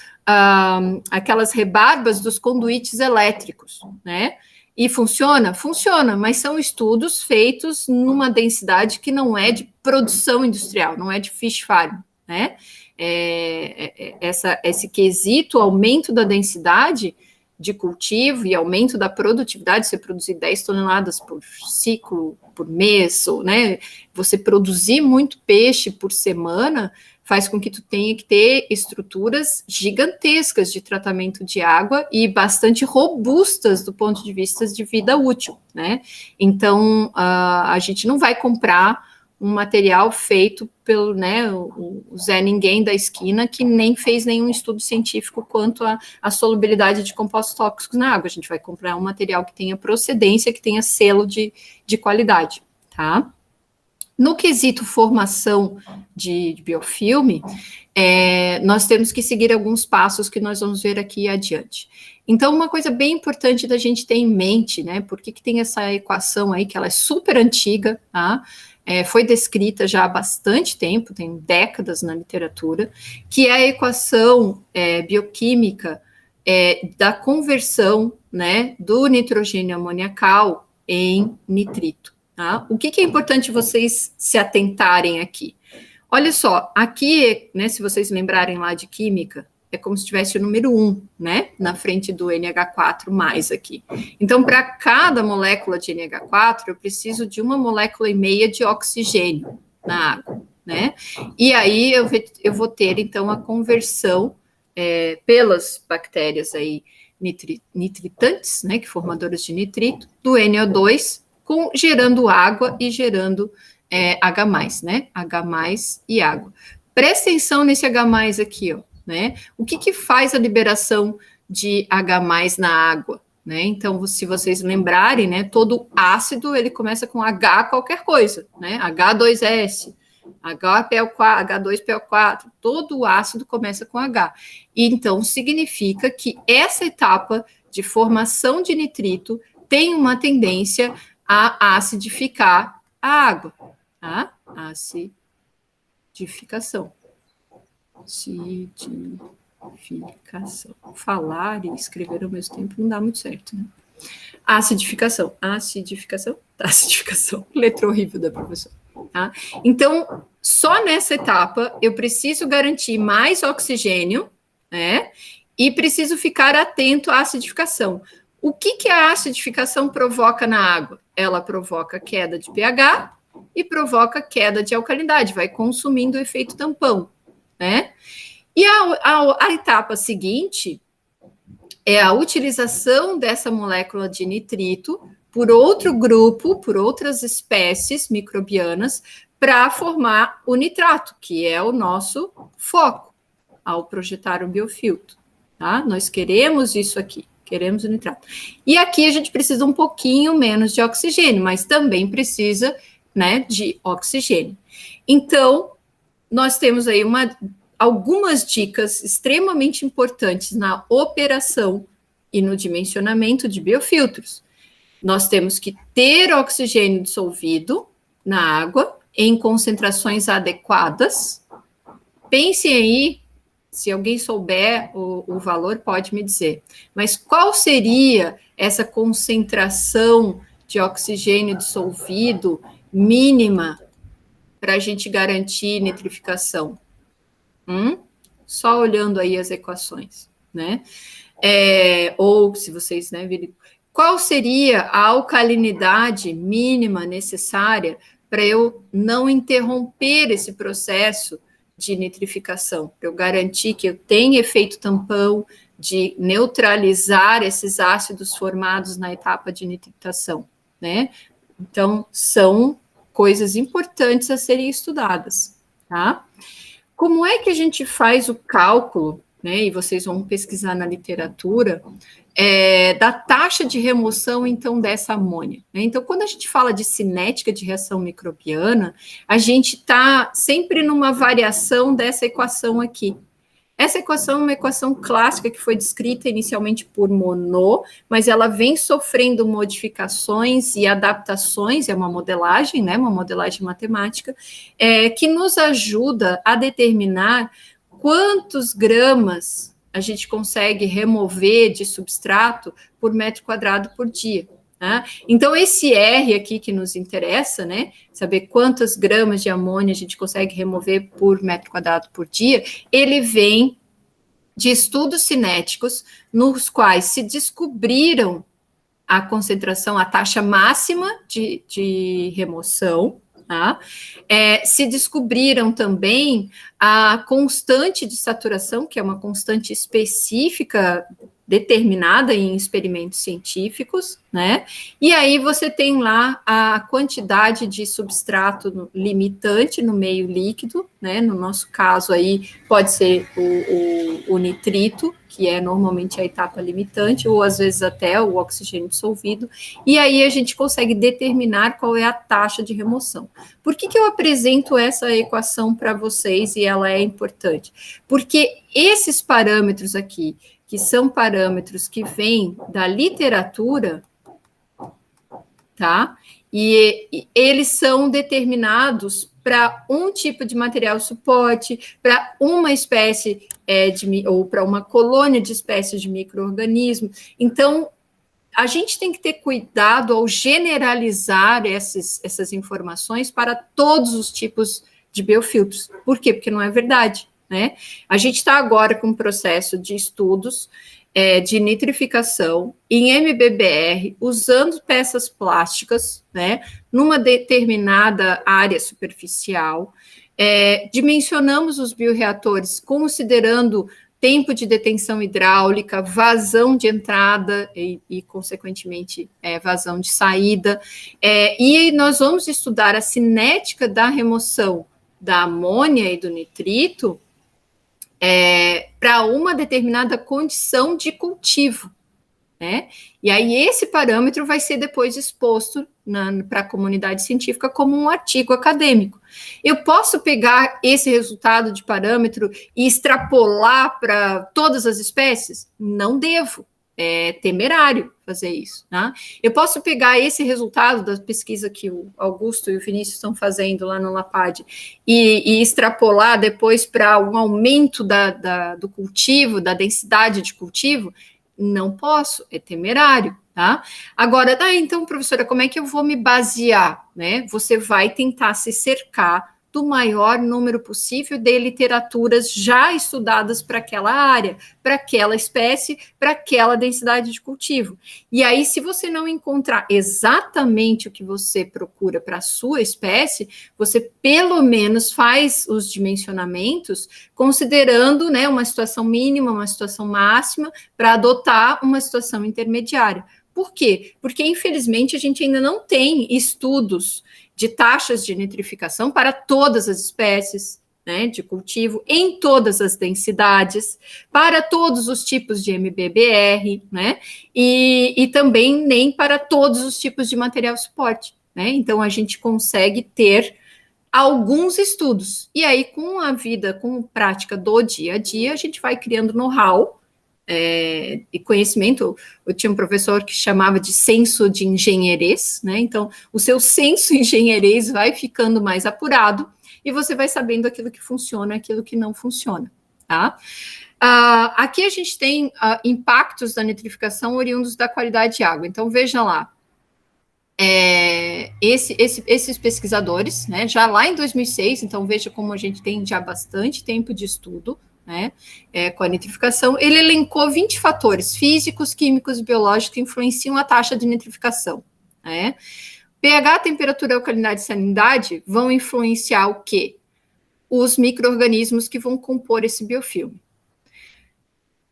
aquelas rebarbas dos conduítes elétricos, né? E funciona? Funciona, mas são estudos feitos numa densidade que não é de produção industrial, não é de fish farm, né? Esse quesito, aumento da densidade de cultivo e aumento da produtividade, você produzir 10 toneladas por ciclo, por mês, ou, né, você produzir muito peixe por semana, faz com que tu tenha que ter estruturas gigantescas de tratamento de água e bastante robustas do ponto de vista de vida útil, né? Então, a gente não vai comprar um material feito pelo, né, o Zé Ninguém da esquina, que nem fez nenhum estudo científico quanto à solubilidade de compostos tóxicos na água. A gente vai comprar um material que tenha procedência, que tenha selo de qualidade, tá? No quesito formação de biofilme, nós temos que seguir alguns passos que nós vamos ver aqui adiante. Então, uma coisa bem importante da gente ter em mente, né, porque que tem essa equação aí, que ela é super antiga, tá? Foi descrita já há bastante tempo, tem décadas na literatura, que é a equação bioquímica da conversão, né, do nitrogênio amoniacal em nitrito. Tá? O que é importante vocês se atentarem aqui? Olha só, aqui, né, se vocês lembrarem lá de química, é como se tivesse o número 1, né, na frente do NH4+ aqui. Então, para cada molécula de NH4, eu preciso de 1,5 molécula de oxigênio na água, né? E aí eu vou ter, então, a conversão pelas bactérias aí nitritantes, né, que formadoras de nitrito, do NO2, gerando água e gerando H+, né? H+ e água. Presta atenção nesse H+ aqui, ó, né? O que faz a liberação de H+ na água, né? Então, se vocês lembrarem, né, todo ácido, ele começa com H qualquer coisa, né? H2S, H2PO4, todo ácido começa com H. E, então, significa que essa etapa de formação de nitrito tem uma tendência a acidificar a água, tá? Acidificação. Falar e escrever ao mesmo tempo não dá muito certo, né? Acidificação. Letra horrível da professora. Tá? Então, só nessa etapa, eu preciso garantir mais oxigênio, né? E preciso ficar atento à acidificação. O que a acidificação provoca na água? Ela provoca queda de pH e provoca queda de alcalinidade, vai consumindo o efeito tampão, né? E a etapa seguinte é a utilização dessa molécula de nitrito por outro grupo, por outras espécies microbianas, para formar o nitrato, que é o nosso foco ao projetar o biofiltro, tá? Nós queremos isso aqui, queremos o nitrato. E aqui a gente precisa um pouquinho menos de oxigênio, mas também precisa, né, de oxigênio. Então, nós temos aí algumas dicas extremamente importantes na operação e no dimensionamento de biofiltros. Nós temos que ter oxigênio dissolvido na água em concentrações adequadas. Pensem aí, se alguém souber o valor, pode me dizer. Mas qual seria essa concentração de oxigênio dissolvido mínima para a gente garantir nitrificação? Só olhando aí as equações, né? Ou se vocês, né, virem, qual seria a alcalinidade mínima necessária para eu não interromper esse processo de nitrificação, para eu garantir que eu tenha efeito tampão, de neutralizar esses ácidos formados na etapa de nitritação, né? Então, são coisas importantes a serem estudadas, tá? Como é que a gente faz o cálculo, né, e vocês vão pesquisar na literatura, da taxa de remoção, então, dessa amônia, né? Então, quando a gente fala de cinética de reação microbiana, a gente está sempre numa variação dessa equação aqui. Essa equação é uma equação clássica que foi descrita inicialmente por Monod, mas ela vem sofrendo modificações e adaptações, é uma modelagem, né, uma modelagem matemática, que nos ajuda a determinar quantos gramas a gente consegue remover de substrato por metro quadrado por dia. Tá? Então, esse R aqui que nos interessa, né, saber quantas gramas de amônia a gente consegue remover por metro quadrado por dia, ele vem de estudos cinéticos nos quais se descobriram a concentração, a taxa máxima de remoção, tá? Se descobriram também a constante de saturação, que é uma constante específica determinada em experimentos científicos, né? E aí você tem lá a quantidade de substrato limitante no meio líquido, né? No nosso caso aí pode ser o nitrito, que é normalmente a etapa limitante, ou às vezes até o oxigênio dissolvido, e aí a gente consegue determinar qual é a taxa de remoção. Por que eu apresento essa equação para vocês e ela é importante? Porque esses parâmetros aqui, que são parâmetros que vêm da literatura, tá? E eles são determinados para um tipo de material suporte, para uma espécie ou para uma colônia de espécies de micro-organismo. Então, a gente tem que ter cuidado ao generalizar essas informações para todos os tipos de biofiltros. Por quê? Porque não é verdade, né? A gente está agora com um processo de estudos de nitrificação em MBBR, usando peças plásticas, né, numa determinada área superficial. Dimensionamos os bioreatores considerando tempo de detenção hidráulica, vazão de entrada e consequentemente, vazão de saída. E nós vamos estudar a cinética da remoção da amônia e do nitrito para uma determinada condição de cultivo, né? E aí esse parâmetro vai ser depois exposto para a comunidade científica como um artigo acadêmico. Eu posso pegar esse resultado de parâmetro e extrapolar para todas as espécies? Não devo. É temerário fazer isso, né? Eu posso pegar esse resultado da pesquisa que o Augusto e o Vinícius estão fazendo lá no LAPAD e extrapolar depois para um aumento do cultivo, da densidade de cultivo? Não posso, é temerário, tá? Agora, então, professora, como é que eu vou me basear, né? Você vai tentar se cercar do maior número possível de literaturas já estudadas para aquela área, para aquela espécie, para aquela densidade de cultivo. E aí, se você não encontrar exatamente o que você procura para a sua espécie, você pelo menos faz os dimensionamentos considerando, né, uma situação mínima, uma situação máxima, para adotar uma situação intermediária. Por quê? Porque, infelizmente, a gente ainda não tem estudos de taxas de nitrificação para todas as espécies, né, de cultivo, em todas as densidades, para todos os tipos de MBBR, né, e também nem para todos os tipos de material suporte, né, então a gente consegue ter alguns estudos, e aí com a vida, com a prática do dia a dia, a gente vai criando know-how, e conhecimento. Eu tinha um professor que chamava de senso de engenherês, né? Então, o seu senso engenherês vai ficando mais apurado e você vai sabendo aquilo que funciona, aquilo que não funciona, tá? Aqui a gente tem impactos da nitrificação oriundos da qualidade de água. Então, veja lá, esses pesquisadores, né, já lá em 2006, então veja como a gente tem já bastante tempo de estudo, né, com a nitrificação, ele elencou 20 fatores físicos, químicos e biológicos que influenciam a taxa de nitrificação, né? pH, temperatura, alcalinidade e salinidade vão influenciar o quê? Os micro-organismos que vão compor esse biofilme.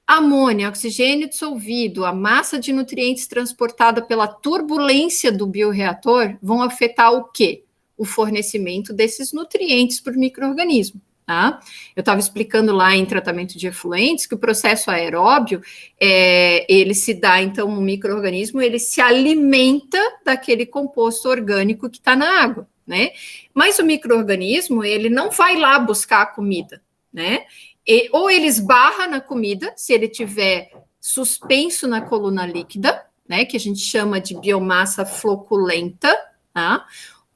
Amônia, oxigênio dissolvido, a massa de nutrientes transportada pela turbulência do bioreator vão afetar o quê? O fornecimento desses nutrientes para o micro-organismo. Tá? Eu estava explicando lá em tratamento de efluentes que o processo aeróbio, ele se dá, então, o micro-organismo, ele se alimenta daquele composto orgânico que está na água, né? Mas o micro-organismo, ele não vai lá buscar a comida, né? Ou ele esbarra na comida, se ele tiver suspenso na coluna líquida, né, que a gente chama de biomassa floculenta, tá?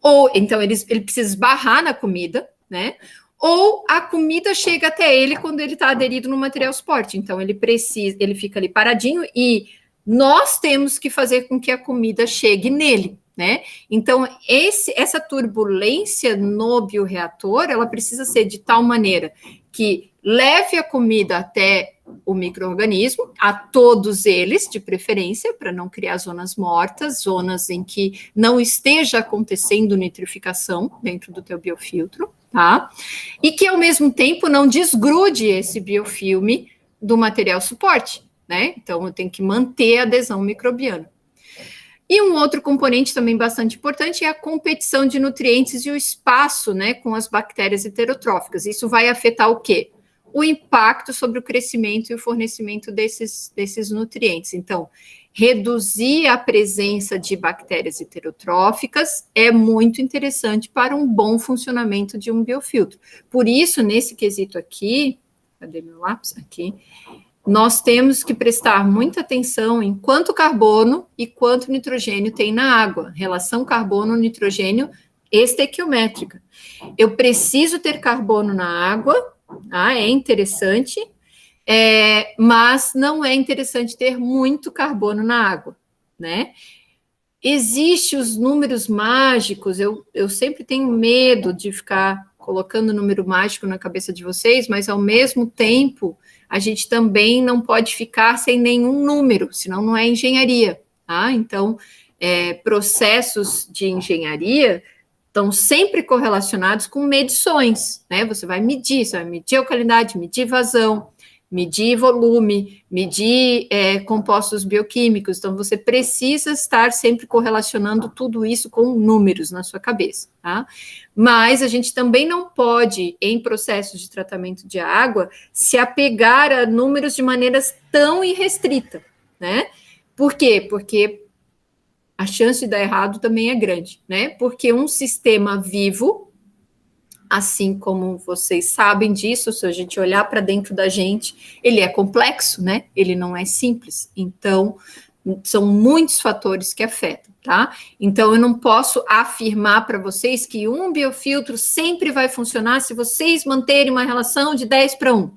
Ou, então, ele precisa esbarrar na comida, né? Ou a comida chega até ele quando ele está aderido no material suporte. Então, ele fica ali paradinho e nós temos que fazer com que a comida chegue nele, né? Então, essa turbulência no bioreator, ela precisa ser de tal maneira que leve a comida até o micro-organismo, a todos eles, de preferência, para não criar zonas mortas, zonas em que não esteja acontecendo nitrificação dentro do teu biofiltro, tá? E que, ao mesmo tempo, não desgrude esse biofilme do material suporte, né? Então, eu tenho que manter a adesão microbiana. E um outro componente também bastante importante é a competição de nutrientes e o espaço, né, com as bactérias heterotróficas. Isso vai afetar o quê? O impacto sobre o crescimento e o fornecimento desses nutrientes. Então, reduzir a presença de bactérias heterotróficas é muito interessante para um bom funcionamento de um biofiltro. Por isso, nesse quesito aqui, cadê meu lápis? Aqui. Nós temos que prestar muita atenção em quanto carbono e quanto nitrogênio tem na água. Relação carbono-nitrogênio estequiométrica. Eu preciso ter carbono na água, é interessante, mas não é interessante ter muito carbono na água, né? Existem os números mágicos, eu sempre tenho medo de ficar colocando número mágico na cabeça de vocês, mas ao mesmo tempo a gente também não pode ficar sem nenhum número, senão não é engenharia, tá? Então, processos de engenharia estão sempre correlacionados com medições, né? Você vai medir a alcalinidade, medir vazão, medir volume, medir compostos bioquímicos. Então, você precisa estar sempre correlacionando tudo isso com números na sua cabeça, tá? Mas a gente também não pode, em processos de tratamento de água, se apegar a números de maneiras tão irrestrita, né? Por quê? Porque a chance de dar errado também é grande, né? Porque um sistema vivo, assim como vocês sabem disso, se a gente olhar para dentro da gente, ele é complexo, né? Ele não é simples. Então, são muitos fatores que afetam, tá? Então, eu não posso afirmar para vocês que um biofiltro sempre vai funcionar se vocês manterem uma relação de 10:1.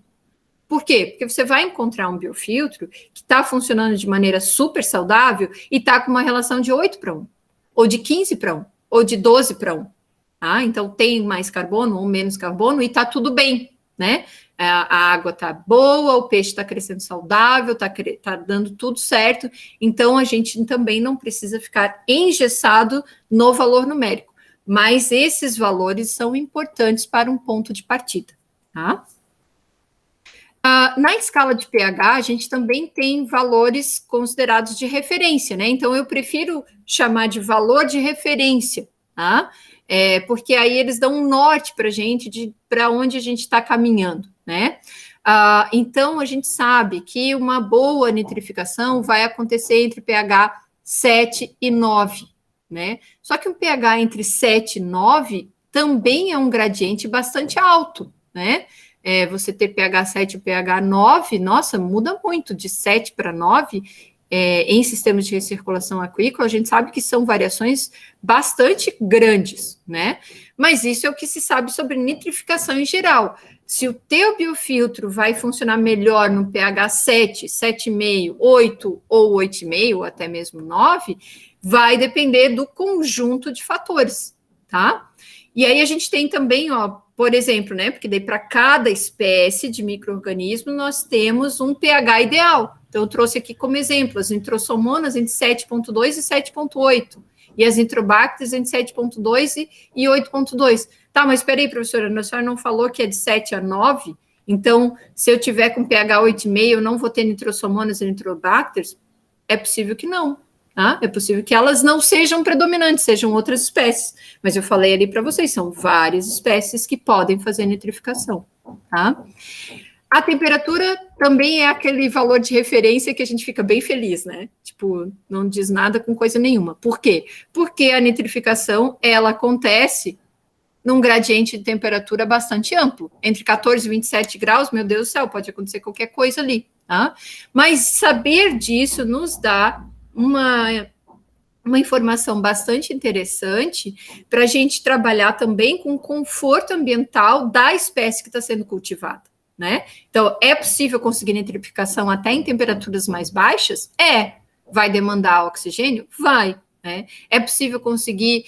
Por quê? Porque você vai encontrar um biofiltro que está funcionando de maneira super saudável e está com uma relação de 8:1, ou de 15:1, ou de 12:1. Tá? Então, tem mais carbono ou menos carbono e está tudo bem, né? A água está boa, o peixe está crescendo saudável, está dando tudo certo. Então, a gente também não precisa ficar engessado no valor numérico. Mas esses valores são importantes para um ponto de partida, tá? Na escala de pH, a gente também tem valores considerados de referência, né? Então, eu prefiro chamar de valor de referência, tá? Porque aí eles dão um norte para a gente para onde a gente está caminhando, né? Então, a gente sabe que uma boa nitrificação vai acontecer entre pH 7 e 9, né? Só que um pH entre 7 e 9 também é um gradiente bastante alto, né? Você ter pH 7 e pH 9, nossa, muda muito, de 7 para 9, em sistemas de recirculação aquícola, a gente sabe que são variações bastante grandes, né? Mas isso é o que se sabe sobre nitrificação em geral. Se o teu biofiltro vai funcionar melhor no pH 7, 7,5, 8 ou 8,5, ou até mesmo 9, vai depender do conjunto de fatores, tá? E aí a gente tem também, ó, por exemplo, né? Porque daí para cada espécie de micro-organismo nós temos um pH ideal. Então eu trouxe aqui como exemplo as nitrosomonas entre 7,2 e 7,8 e as nitrobacters entre 7,2 e 8,2. Tá, mas espera aí, professora, a senhora não falou que é de 7 a 9? Então, se eu tiver com pH 8,5, eu não vou ter nitrosomonas e nitrobacters? É possível que não. Tá? É possível que elas não sejam predominantes, sejam outras espécies. Mas eu falei ali para vocês, são várias espécies que podem fazer nitrificação. Tá? A temperatura também é aquele valor de referência que a gente fica bem feliz, né? Tipo, não diz nada com coisa nenhuma. Por quê? Porque a nitrificação, ela acontece num gradiente de temperatura bastante amplo. Entre 14 e 27 graus, meu Deus do céu, pode acontecer qualquer coisa ali. Tá? Mas saber disso nos dá uma informação bastante interessante para a gente trabalhar também com o conforto ambiental da espécie que está sendo cultivada, né? Então, é possível conseguir nitrificação até em temperaturas mais baixas? Vai demandar oxigênio? Vai, né? É possível conseguir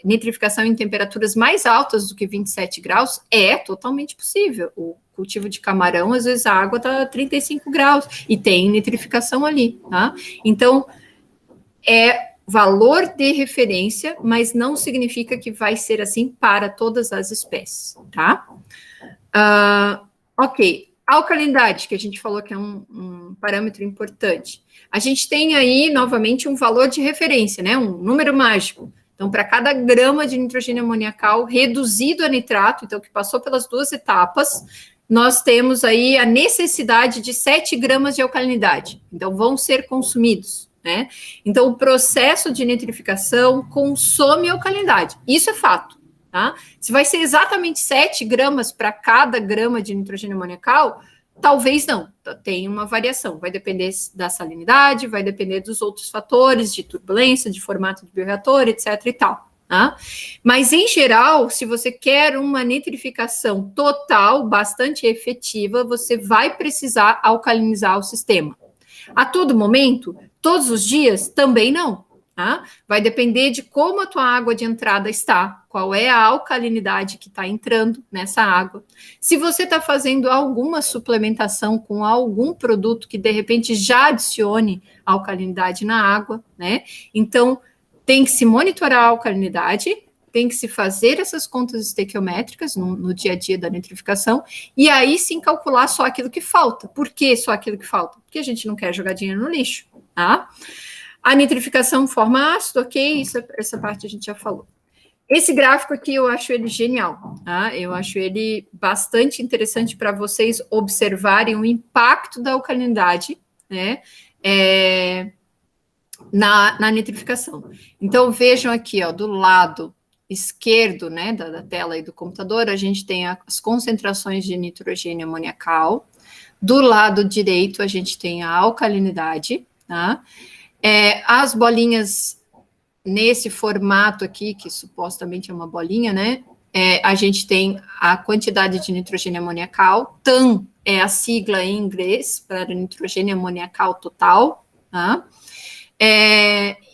nitrificação em temperaturas mais altas do que 27 graus? É totalmente possível. O cultivo de camarão, às vezes a água está a 35 graus e tem nitrificação ali, tá? Então, é valor de referência, mas não significa que vai ser assim para todas as espécies, tá? Ok. Alcalinidade, que a gente falou que é um parâmetro importante. A gente tem aí, novamente, um valor de referência, né? Um número mágico. Então, para cada grama de nitrogênio amoniacal reduzido a nitrato, então, que passou pelas duas etapas, nós temos aí a necessidade de 7 gramas de alcalinidade. Então, vão ser consumidos, né? Então, o processo de nitrificação consome alcalinidade. Isso é fato, tá? Se vai ser exatamente 7 gramas para cada grama de nitrogênio amoniacal, talvez não. Tem uma variação. Vai depender da salinidade, vai depender dos outros fatores, de turbulência, de formato de bioreator, etc. e tal. Tá? Mas, em geral, se você quer uma nitrificação total, bastante efetiva, você vai precisar alcalinizar o sistema. A todo momento, todos os dias, também não. Tá? Vai depender de como a tua água de entrada está, qual é a alcalinidade que está entrando nessa água. Se você está fazendo alguma suplementação com algum produto que, de repente, já adicione alcalinidade na água, né? Então, tem que se monitorar a alcalinidade, tem que se fazer essas contas estequiométricas no dia a dia da nitrificação, e aí sim calcular só aquilo que falta. Por que só aquilo que falta? Porque a gente não quer jogar dinheiro no lixo, tá? A nitrificação forma ácido, ok, essa parte a gente já falou. Esse gráfico aqui eu acho ele genial, tá? Eu acho ele bastante interessante para vocês observarem o impacto da alcalinidade, né? Na nitrificação. Então, vejam aqui, ó, do lado esquerdo, né, da tela aí do computador, a gente tem as concentrações de nitrogênio amoniacal. Do lado direito, a gente tem a alcalinidade, tá? As bolinhas nesse formato aqui, que supostamente é uma bolinha, né? A gente tem a quantidade de nitrogênio amoniacal. TAM é a sigla em inglês para nitrogênio amoniacal total, tá?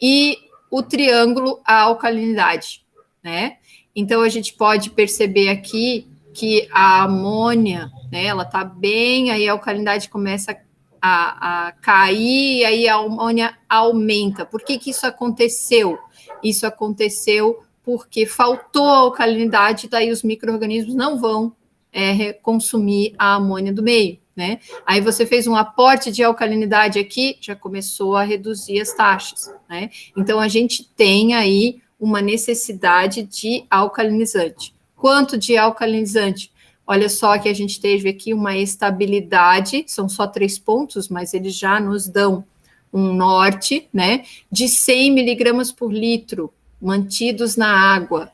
E o triângulo, a alcalinidade, né? Então, a gente pode perceber aqui que a amônia, né, ela tá bem, aí a alcalinidade começa a cair, e aí a amônia aumenta. Por que isso aconteceu? Isso aconteceu porque faltou a alcalinidade, daí os micro-organismos não vão consumir a amônia do meio, né? Aí você fez um aporte de alcalinidade aqui, já começou a reduzir as taxas, né? Então, a gente tem aí uma necessidade de alcalinizante. Quanto de alcalinizante? Olha só que a gente teve aqui uma estabilidade, são só 3 pontos, mas eles já nos dão um norte, né, de 100 miligramas por litro, mantidos na água.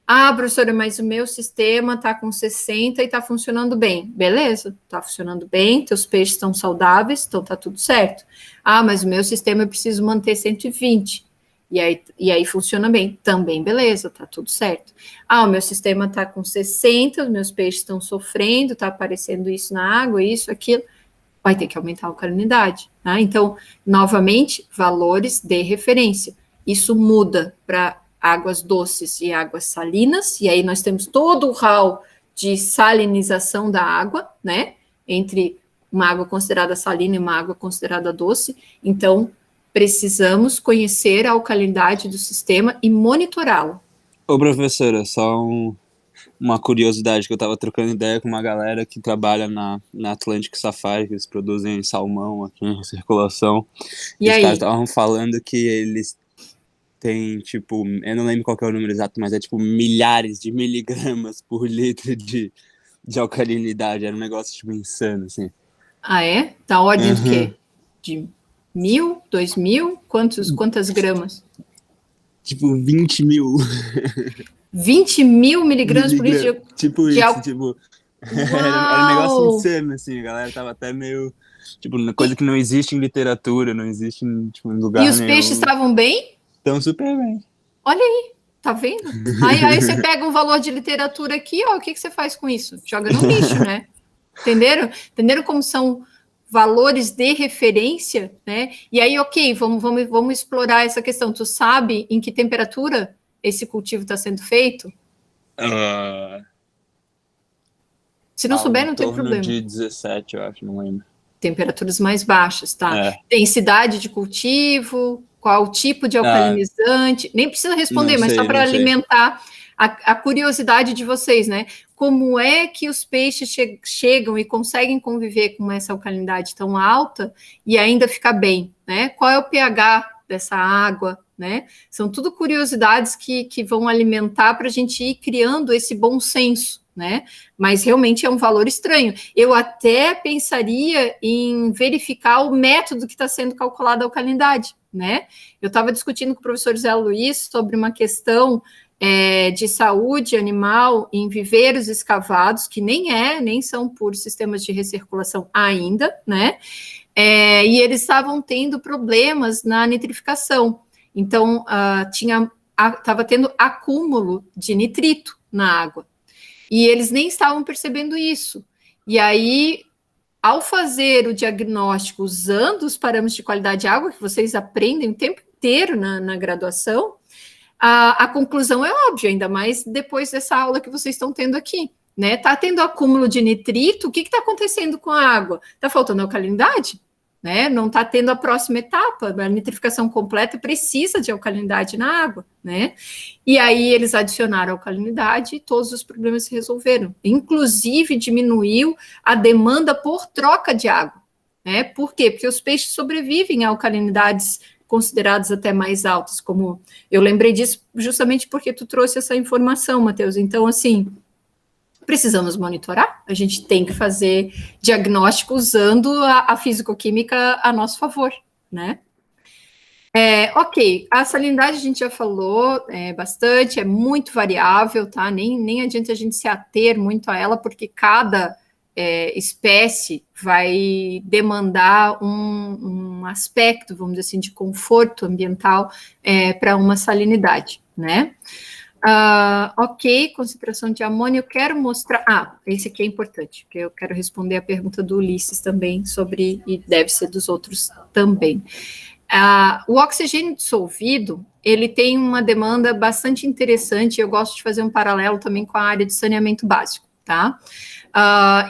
Ah, professora, mas o meu sistema está com 60 e está funcionando bem. Beleza, está funcionando bem, teus peixes estão saudáveis, então está tudo certo. Ah, mas o meu sistema eu preciso manter 120. E aí funciona bem. Também, beleza, tá tudo certo. Ah, o meu sistema tá com 60, os meus peixes estão sofrendo, tá aparecendo isso na água, isso, aquilo. Vai ter que aumentar a alcalinidade. Tá? Então, novamente, valores de referência. Isso muda para águas doces e águas salinas, e aí nós temos todo o hall de salinização da água, né? Entre uma água considerada salina e uma água considerada doce. Então, precisamos conhecer a alcalinidade do sistema e monitorá-lo. Ô, professora, só uma curiosidade, que eu estava trocando ideia com uma galera que trabalha na Atlantic Safari, que eles produzem salmão aqui em circulação. E os aí? caras estavam falando que eles têm, tipo, eu não lembro qual que é o número exato, mas é tipo milhares de miligramas por litro de alcalinidade. Era um negócio, tipo, insano, assim. Ah, é? Da ordem do quê? De 1.000, 2.000? Quantas gramas? Tipo, 20 mil. 20 mil miligramas por litro de... Tipo de isso, tipo... Era um negócio insano, assim, a galera tava até meio... Tipo, coisa que não existe em literatura, não existe em, tipo, em lugar nenhum. E os peixes estavam bem? Estão super bem. Olha aí, tá vendo? Aí você pega um valor de literatura aqui, ó, o que você faz com isso? Joga no lixo, né? Entenderam? Entenderam como são valores de referência, né? E aí, ok, vamos explorar essa questão. Tu sabe em que temperatura esse cultivo está sendo feito? Se não souber, não tem problema. De 17, eu acho, não lembro. Temperaturas mais baixas, tá? É. Densidade de cultivo, qual tipo de alcalinizante, nem precisa responder, mas só para alimentar a curiosidade de vocês, né? Como é que os peixes chegam e conseguem conviver com essa alcalinidade tão alta e ainda ficar bem, né? Qual é o pH dessa água, né? São tudo curiosidades que vão alimentar para a gente ir criando esse bom senso, né? Mas realmente é um valor estranho. Eu até pensaria em verificar o método que está sendo calculada a alcalinidade, né? Eu estava discutindo com o professor Zé Luiz sobre uma questão de saúde animal em viveiros escavados, que nem são por sistemas de recirculação ainda, né? E eles estavam tendo problemas na nitrificação. Então, estava tendo acúmulo de nitrito na água. E eles nem estavam percebendo isso. E aí, ao fazer o diagnóstico usando os parâmetros de qualidade de água, que vocês aprendem o tempo inteiro na graduação, a conclusão é óbvia, ainda mais depois dessa aula que vocês estão tendo aqui. Né? Tá tendo acúmulo de nitrito, o que está acontecendo com a água? Está faltando alcalinidade? Né? Não está tendo a próxima etapa, a nitrificação completa precisa de alcalinidade na água, né? E aí eles adicionaram alcalinidade e todos os problemas se resolveram. Inclusive diminuiu a demanda por troca de água, né? Por quê? Porque os peixes sobrevivem a alcalinidades consideradas até mais altas, como eu lembrei disso justamente porque tu trouxe essa informação, Matheus. Então, assim, precisamos monitorar, a gente tem que fazer diagnóstico usando a fisicoquímica a nosso favor, né? Ok, a salinidade a gente já falou bastante, é muito variável, tá? Nem adianta a gente se ater muito a ela, porque cada espécie vai demandar um aspecto, vamos dizer assim, de conforto ambiental para uma salinidade, né? Ok, concentração de amônia, eu quero mostrar... esse aqui é importante, porque eu quero responder a pergunta do Ulisses também sobre, e deve ser dos outros também. O oxigênio dissolvido, ele tem uma demanda bastante interessante, eu gosto de fazer um paralelo também com a área de saneamento básico, tá?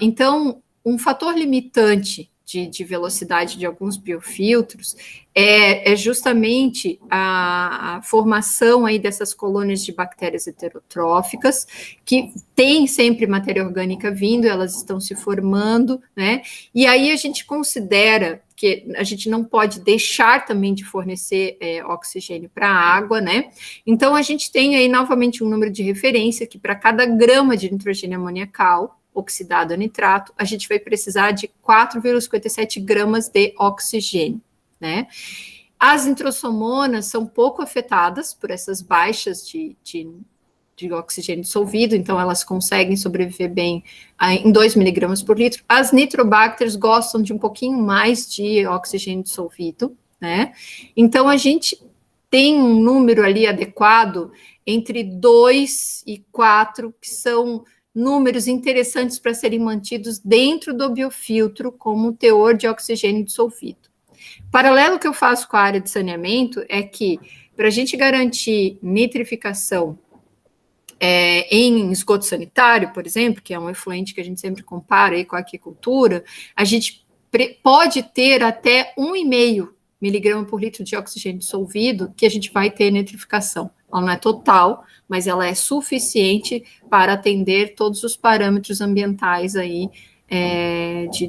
Então, um fator limitante de velocidade de alguns biofiltros é justamente a formação aí dessas colônias de bactérias heterotróficas, que tem sempre matéria orgânica vindo, elas estão se formando, né? E aí a gente considera que a gente não pode deixar também de fornecer oxigênio para a água, né? Então a gente tem aí novamente um número de referência que para cada grama de nitrogênio amoniacal oxidado a nitrato, a gente vai precisar de 4,57 gramas de oxigênio, né? As nitrossomonas são pouco afetadas por essas baixas de oxigênio dissolvido, então elas conseguem sobreviver bem em 2 miligramas por litro. As nitrobacters gostam de um pouquinho mais de oxigênio dissolvido, né? Então a gente tem um número ali adequado entre 2 e 4, que são números interessantes para serem mantidos dentro do biofiltro como teor de oxigênio dissolvido. Paralelo que eu faço com a área de saneamento é que, para a gente garantir nitrificação em esgoto sanitário, por exemplo, que é um efluente que a gente sempre compara aí com a aquicultura, a gente pode ter até 1,5 miligrama por litro de oxigênio dissolvido que a gente vai ter nitrificação. Ela não é total, mas ela é suficiente para atender todos os parâmetros ambientais aí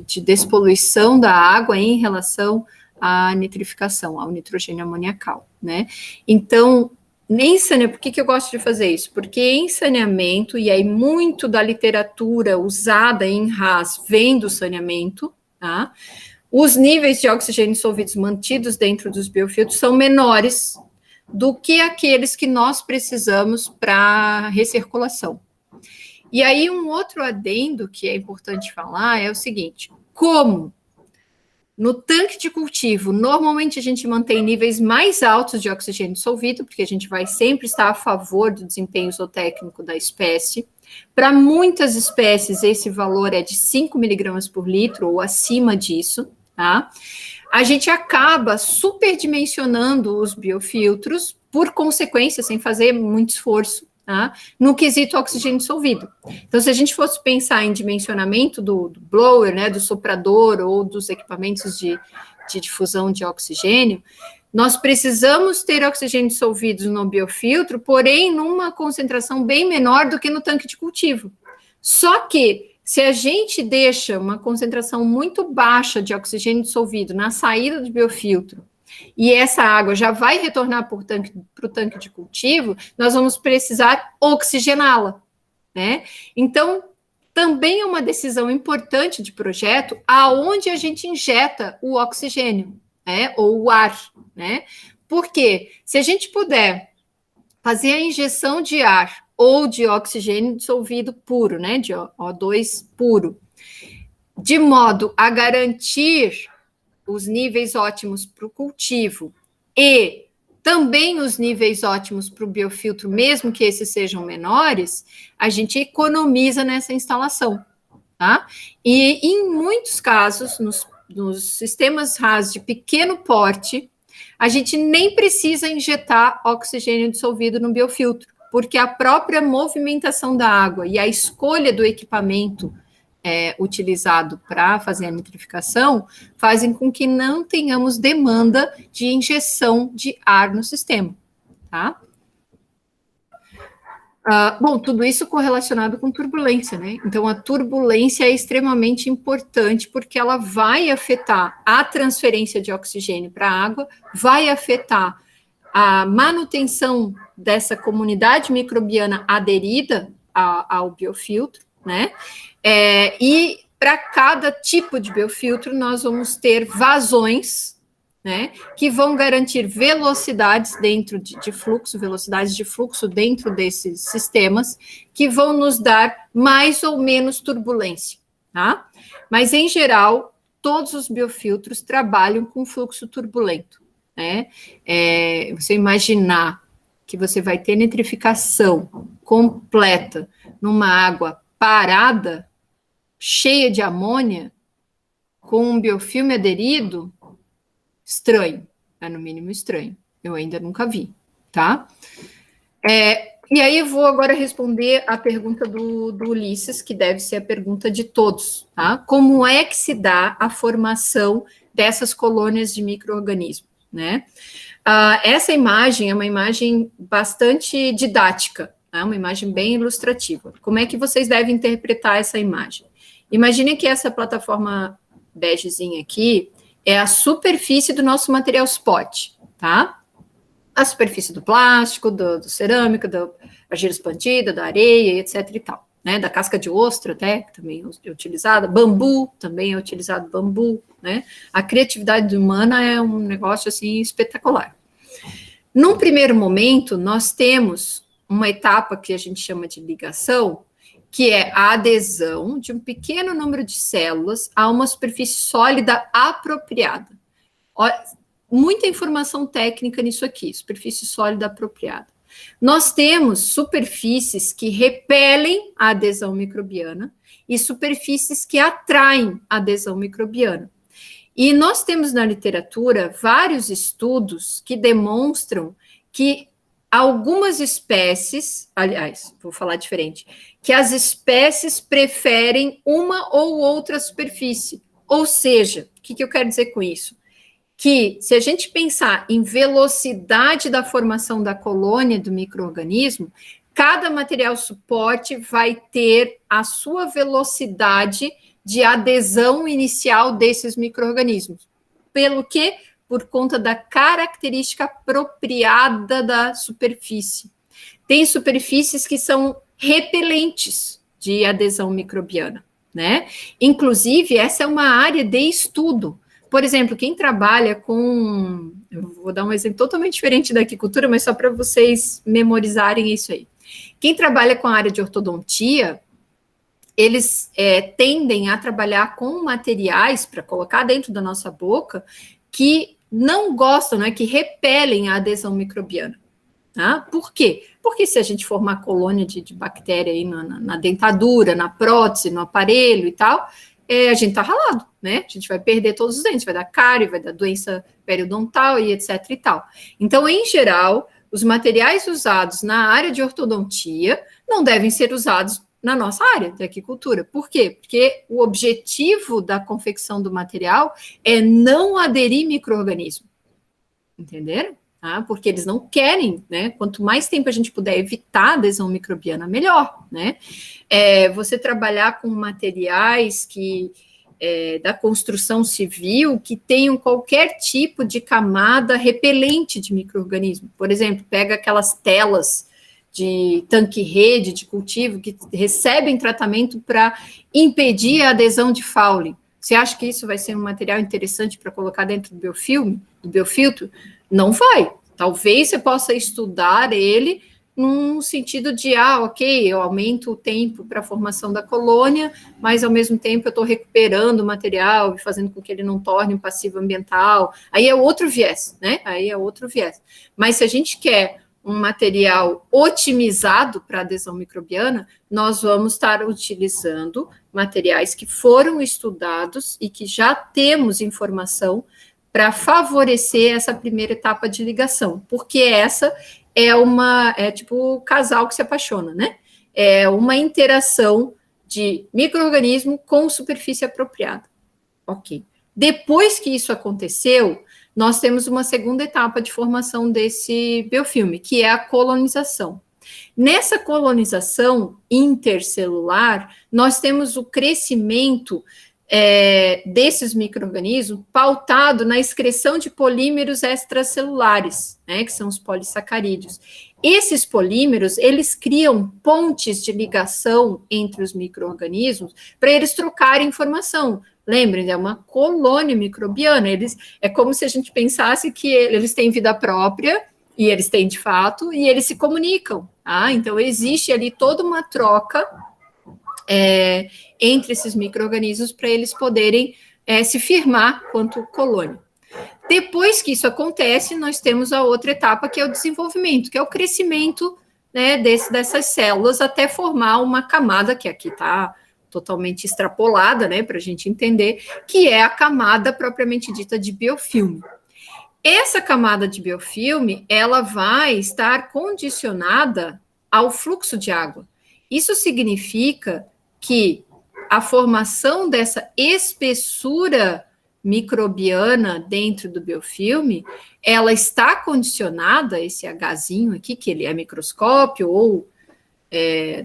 de despoluição da água em relação à nitrificação, ao nitrogênio amoniacal, né? Então, em saneamento, por que eu gosto de fazer isso? Porque em saneamento, e aí muito da literatura usada em RAS vem do saneamento, tá? Os níveis de oxigênio dissolvidos mantidos dentro dos biofiltros são menores do que aqueles que nós precisamos para recirculação. E aí, um outro adendo que é importante falar é o seguinte: como no tanque de cultivo, normalmente a gente mantém níveis mais altos de oxigênio dissolvido, porque a gente vai sempre estar a favor do desempenho zootécnico da espécie. Para muitas espécies, esse valor é de 5 miligramas por litro ou acima disso, tá? A gente acaba superdimensionando os biofiltros, por consequência, sem fazer muito esforço, tá? No quesito oxigênio dissolvido. Então, se a gente fosse pensar em dimensionamento do blower, né, do soprador ou dos equipamentos de difusão de oxigênio, nós precisamos ter oxigênio dissolvido no biofiltro, porém numa concentração bem menor do que no tanque de cultivo. Só que, se a gente deixa uma concentração muito baixa de oxigênio dissolvido na saída do biofiltro, e essa água já vai retornar para o tanque de cultivo, nós vamos precisar oxigená-la, né? Então, também é uma decisão importante de projeto aonde a gente injeta o oxigênio, né? Ou o ar, né? Porque se a gente puder fazer a injeção de ar ou de oxigênio dissolvido puro, né? De O2 puro, de modo a garantir os níveis ótimos para o cultivo e também os níveis ótimos para o biofiltro, mesmo que esses sejam menores, a gente economiza nessa instalação, tá? E em muitos casos, nos sistemas RAS de pequeno porte, a gente nem precisa injetar oxigênio dissolvido no biofiltro, porque a própria movimentação da água e a escolha do equipamento utilizado para fazer a nitrificação fazem com que não tenhamos demanda de injeção de ar no sistema, tá? Bom, tudo isso correlacionado com turbulência, né? Então, a turbulência é extremamente importante porque ela vai afetar a transferência de oxigênio para a água, vai afetar a manutenção dessa comunidade microbiana aderida ao biofiltro, né? E para cada tipo de biofiltro, nós vamos ter vazões, né, que vão garantir velocidades dentro de fluxo, velocidades de fluxo dentro desses sistemas, que vão nos dar mais ou menos turbulência, tá? Mas, em geral, todos os biofiltros trabalham com fluxo turbulento, né? Você imaginar que você vai ter nitrificação completa numa água parada, cheia de amônia, com um biofilme aderido, estranho, é no mínimo estranho. Eu ainda nunca vi, tá? E aí eu vou agora responder a pergunta do Ulisses, que deve ser a pergunta de todos, tá? Como é que se dá a formação dessas colônias de micro-organismos, né? Essa imagem é uma imagem bastante didática, né? Uma imagem bem ilustrativa. Como é que vocês devem interpretar essa imagem? Imaginem que essa plataforma begezinha aqui é a superfície do nosso material spot, tá? A superfície do plástico, do cerâmica, da argila expandida, da areia, etc e tal, né? Da casca de ostra até, que também é utilizada, bambu, também é utilizado bambu, né? A criatividade humana é um negócio, assim, espetacular. Num primeiro momento, nós temos uma etapa que a gente chama de ligação, que é a adesão de um pequeno número de células a uma superfície sólida apropriada. Muita informação técnica nisso aqui, superfície sólida apropriada. Nós temos superfícies que repelem a adesão microbiana e superfícies que atraem a adesão microbiana. E nós temos na literatura vários estudos que demonstram que algumas espécies, aliás, vou falar diferente, que as espécies preferem uma ou outra superfície. Ou seja, o que eu quero dizer com isso? Que se a gente pensar em velocidade da formação da colônia do micro-organismo, cada material suporte vai ter a sua velocidade de adesão inicial desses micro-organismos. Pelo quê? Por conta da característica apropriada da superfície. Tem superfícies que são repelentes de adesão microbiana, né? Inclusive, essa é uma área de estudo. Por exemplo, quem trabalha com... Eu vou dar um exemplo totalmente diferente da aquicultura, mas só para vocês memorizarem isso aí. Quem trabalha com a área de ortodontia, eles tendem a trabalhar com materiais para colocar dentro da nossa boca que não gostam, né, que repelem a adesão microbiana. Tá? Por quê? Porque se a gente formar colônia de bactéria aí na dentadura, na prótese, no aparelho e tal, a gente tá ralado, né? A gente vai perder todos os dentes, vai dar cárie, vai dar doença periodontal e etc e tal. Então, em geral, os materiais usados na área de ortodontia não devem ser usados na nossa área de aquicultura. Por quê? Porque o objetivo da confecção do material é não aderir micro-organismo. Entenderam? Porque eles não querem, né? Quanto mais tempo a gente puder evitar a adesão microbiana, melhor, né? Você trabalhar com materiais da construção civil que tenham qualquer tipo de camada repelente de micro-organismo. Por exemplo, pega aquelas telas de tanque-rede, de cultivo, que recebem tratamento para impedir a adesão de Fowling. Você acha que isso vai ser um material interessante para colocar dentro do biofilme, do biofiltro? Não vai. Talvez você possa estudar ele num sentido de, ok, eu aumento o tempo para a formação da colônia, mas ao mesmo tempo eu estou recuperando o material e fazendo com que ele não torne um passivo ambiental. Aí é outro viés, né? Aí é outro viés. Mas se a gente quer um material otimizado para adesão microbiana, nós vamos estar utilizando materiais que foram estudados e que já temos informação para favorecer essa primeira etapa de ligação, porque essa é tipo o casal que se apaixona, né? É uma interação de micro-organismo com superfície apropriada. Ok. Depois que isso aconteceu, nós temos uma segunda etapa de formação desse biofilme, que é a colonização. Nessa colonização intercelular, nós temos o crescimento desses micro-organismos pautado na excreção de polímeros extracelulares, né, que são os polissacarídeos. Esses polímeros, eles criam pontes de ligação entre os micro-organismos para eles trocarem informação. Lembrem, é uma colônia microbiana. É como se a gente pensasse que eles têm vida própria, e eles têm de fato, e eles se comunicam. Então, existe ali toda uma troca entre esses micro-organismos para eles poderem se firmar quanto colônia. Depois que isso acontece, nós temos a outra etapa, que é o desenvolvimento, que é o crescimento, né, dessas células até formar uma camada, que aqui está totalmente extrapolada, né, para a gente entender, que é a camada propriamente dita de biofilme. Essa camada de biofilme, ela vai estar condicionada ao fluxo de água. Isso significa que a formação dessa espessura microbiana dentro do biofilme, ela está condicionada, esse Hzinho aqui, que ele é microscópio, ou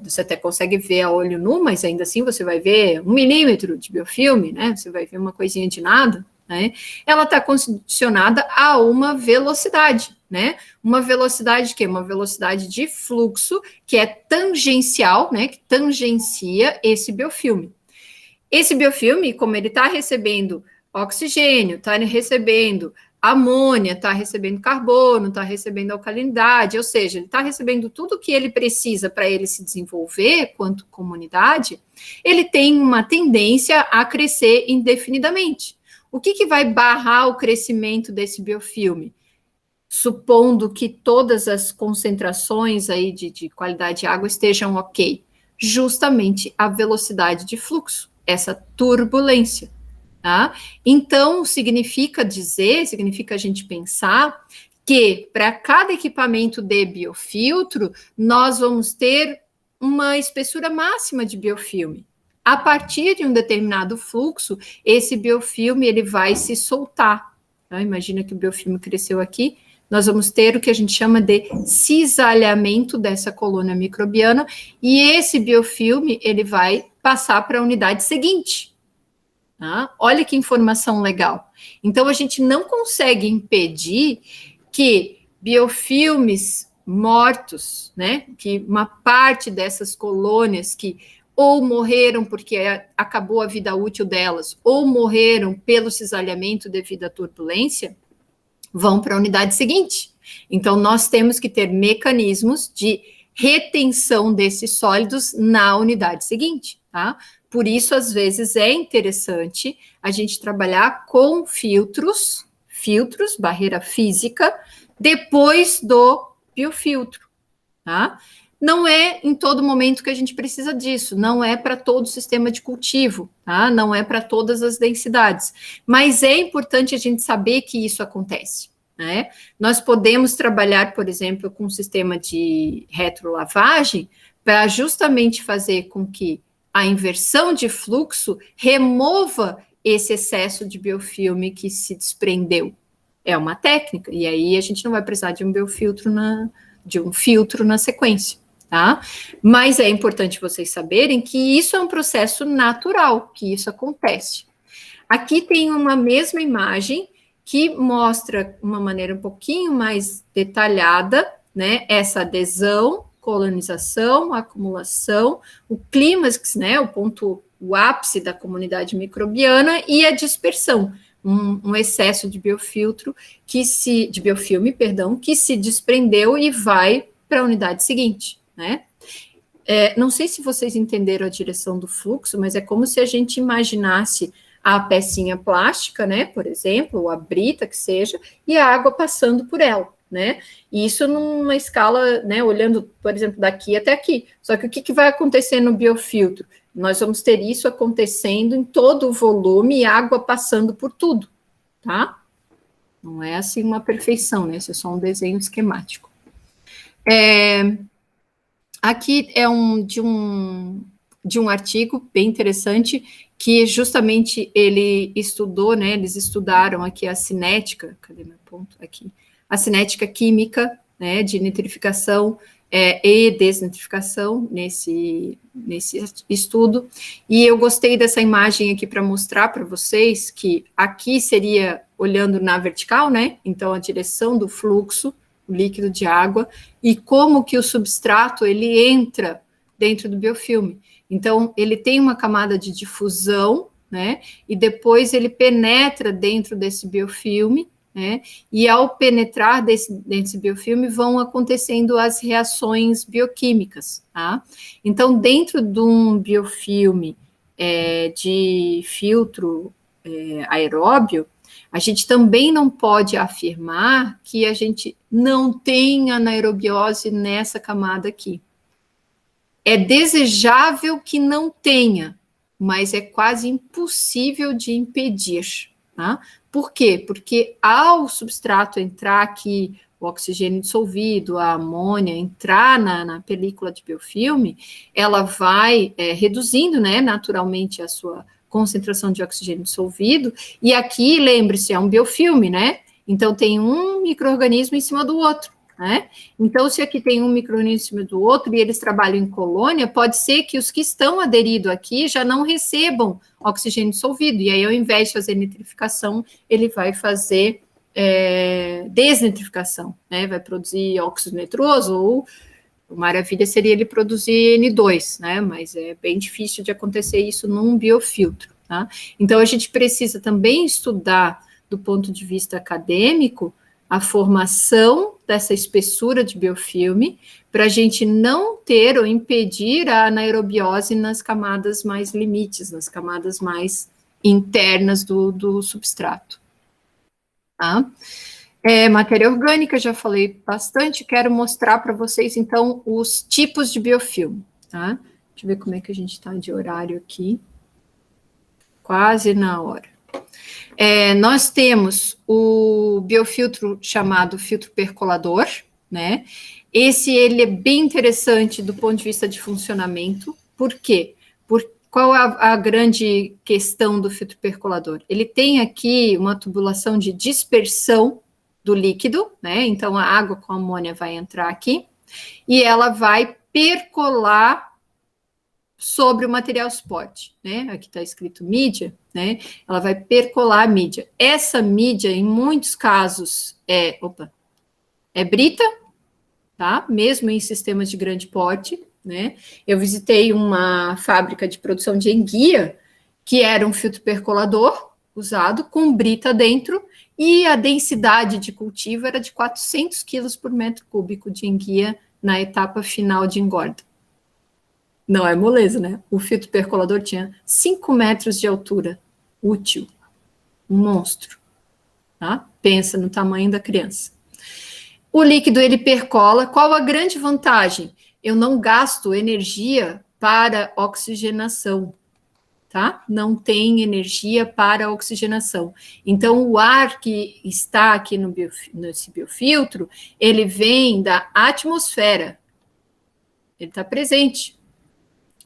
você até consegue ver a olho nu, mas ainda assim você vai ver 1 milímetro de biofilme, né? Você vai ver uma coisinha de nada, né? Ela está condicionada a uma velocidade, né? Uma velocidade que é uma velocidade de fluxo que é tangencial, né? Que tangencia esse biofilme. Esse biofilme, como ele está recebendo oxigênio, está recebendo amônia, está recebendo carbono, está recebendo alcalinidade, ou seja, ele está recebendo tudo que ele precisa para ele se desenvolver quanto comunidade, ele tem uma tendência a crescer indefinidamente. O que vai barrar o crescimento desse biofilme? Supondo que todas as concentrações aí de qualidade de água estejam ok. Justamente a velocidade de fluxo, essa turbulência. Tá? Então, significa a gente pensar que para cada equipamento de biofiltro, nós vamos ter uma espessura máxima de biofilme. A partir de um determinado fluxo, esse biofilme ele vai se soltar. Tá? Imagina que o biofilme cresceu aqui, nós vamos ter o que a gente chama de cisalhamento dessa colônia microbiana, e esse biofilme ele vai passar para a unidade seguinte. Tá? Olha que informação legal. Então, a gente não consegue impedir que biofilmes mortos, né, que uma parte dessas colônias que ou morreram porque acabou a vida útil delas, ou morreram pelo cisalhamento devido à turbulência, vão para a unidade seguinte. Então, nós temos que ter mecanismos de retenção desses sólidos na unidade seguinte, tá? Por isso, às vezes, é interessante a gente trabalhar com filtros, barreira física, depois do biofiltro, tá? Não é em todo momento que a gente precisa disso, não é para todo o sistema de cultivo, tá? Não é para todas as densidades, mas é importante a gente saber que isso acontece, né? Nós podemos trabalhar, por exemplo, com um sistema de retrolavagem para justamente fazer com que a inversão de fluxo remova esse excesso de biofilme que se desprendeu. É uma técnica, e aí a gente não vai precisar de um biofiltro de um filtro na sequência, tá? Mas é importante vocês saberem que isso é um processo natural, que isso acontece. Aqui tem uma mesma imagem que mostra uma maneira um pouquinho mais detalhada, né, essa adesão, colonização, acumulação, o clímax, né, o ápice da comunidade microbiana e a dispersão, um excesso de biofilme, que se desprendeu e vai para a unidade seguinte, né? Não sei se vocês entenderam a direção do fluxo, mas é como se a gente imaginasse a pecinha plástica, né, por exemplo, ou a brita que seja, e a água passando por ela, né? E isso numa escala, né, olhando, por exemplo, daqui até aqui. Só que o que vai acontecer no biofiltro? Nós vamos ter isso acontecendo em todo o volume e água passando por tudo, tá? Não é assim uma perfeição, né? Isso é só um desenho esquemático. Aqui é de um artigo bem interessante que justamente ele estudou, né? Eles estudaram aqui a cinética, cadê meu ponto? Aqui. A cinética química, né, de nitrificação e desnitrificação nesse estudo, e eu gostei dessa imagem aqui para mostrar para vocês que aqui seria olhando na vertical, né, então a direção do fluxo, o líquido de água, e como que o substrato, ele entra dentro do biofilme. Então, ele tem uma camada de difusão, né, e depois ele penetra dentro desse biofilme, né, e ao penetrar desse biofilme vão acontecendo as reações bioquímicas, tá? Então, dentro de um biofilme de filtro aeróbio, a gente também não pode afirmar que a gente não tem anaerobiose nessa camada aqui. É desejável que não tenha, mas é quase impossível de impedir, tá? Por quê? Porque ao substrato entrar aqui o oxigênio dissolvido, a amônia, entrar na película de biofilme, ela vai reduzindo, né, naturalmente a sua concentração de oxigênio dissolvido, e aqui, lembre-se, é um biofilme, né, então tem um micro-organismo em cima do outro, né, então se aqui tem um micro-organismo em cima do outro, e eles trabalham em colônia, pode ser que os que estão aderidos aqui já não recebam oxigênio dissolvido, e aí ao invés de fazer nitrificação, ele vai fazer desnitrificação, né, vai produzir óxido nitroso, ou maravilha seria ele produzir N2, né, mas é bem difícil de acontecer isso num biofiltro, tá? Então, a gente precisa também estudar, do ponto de vista acadêmico, a formação dessa espessura de biofilme, para a gente não ter ou impedir a anaerobiose nas camadas mais limites, nas camadas mais internas do substrato. Tá? Matéria orgânica, já falei bastante, quero mostrar para vocês, então, os tipos de biofilme, tá? Deixa eu ver como é que a gente está de horário aqui. Quase na hora. Nós temos o biofiltro chamado filtro percolador, né? Ele é bem interessante do ponto de vista de funcionamento. Por quê? Qual a grande questão do filtro percolador? Ele tem aqui uma tubulação de dispersão do líquido, né? Então, a água com amônia vai entrar aqui e ela vai percolar sobre o material suporte, né? Aqui está escrito mídia, né? Ela vai percolar a mídia. Essa mídia, em muitos casos, é brita, tá? Mesmo em sistemas de grande porte, né? Eu visitei uma fábrica de produção de enguia, que era um filtro percolador usado com brita dentro, e a densidade de cultivo era de 400 quilos por metro cúbico de enguia na etapa final de engorda. Não é moleza, né? O filtro percolador tinha 5 metros de altura, útil, um monstro, tá? Pensa no tamanho da criança. O líquido, ele percola. Qual a grande vantagem? Eu não gasto energia para oxigenação, tá? Não tem energia para oxigenação. Então, o ar que está aqui nesse biofiltro, ele vem da atmosfera. Ele está presente.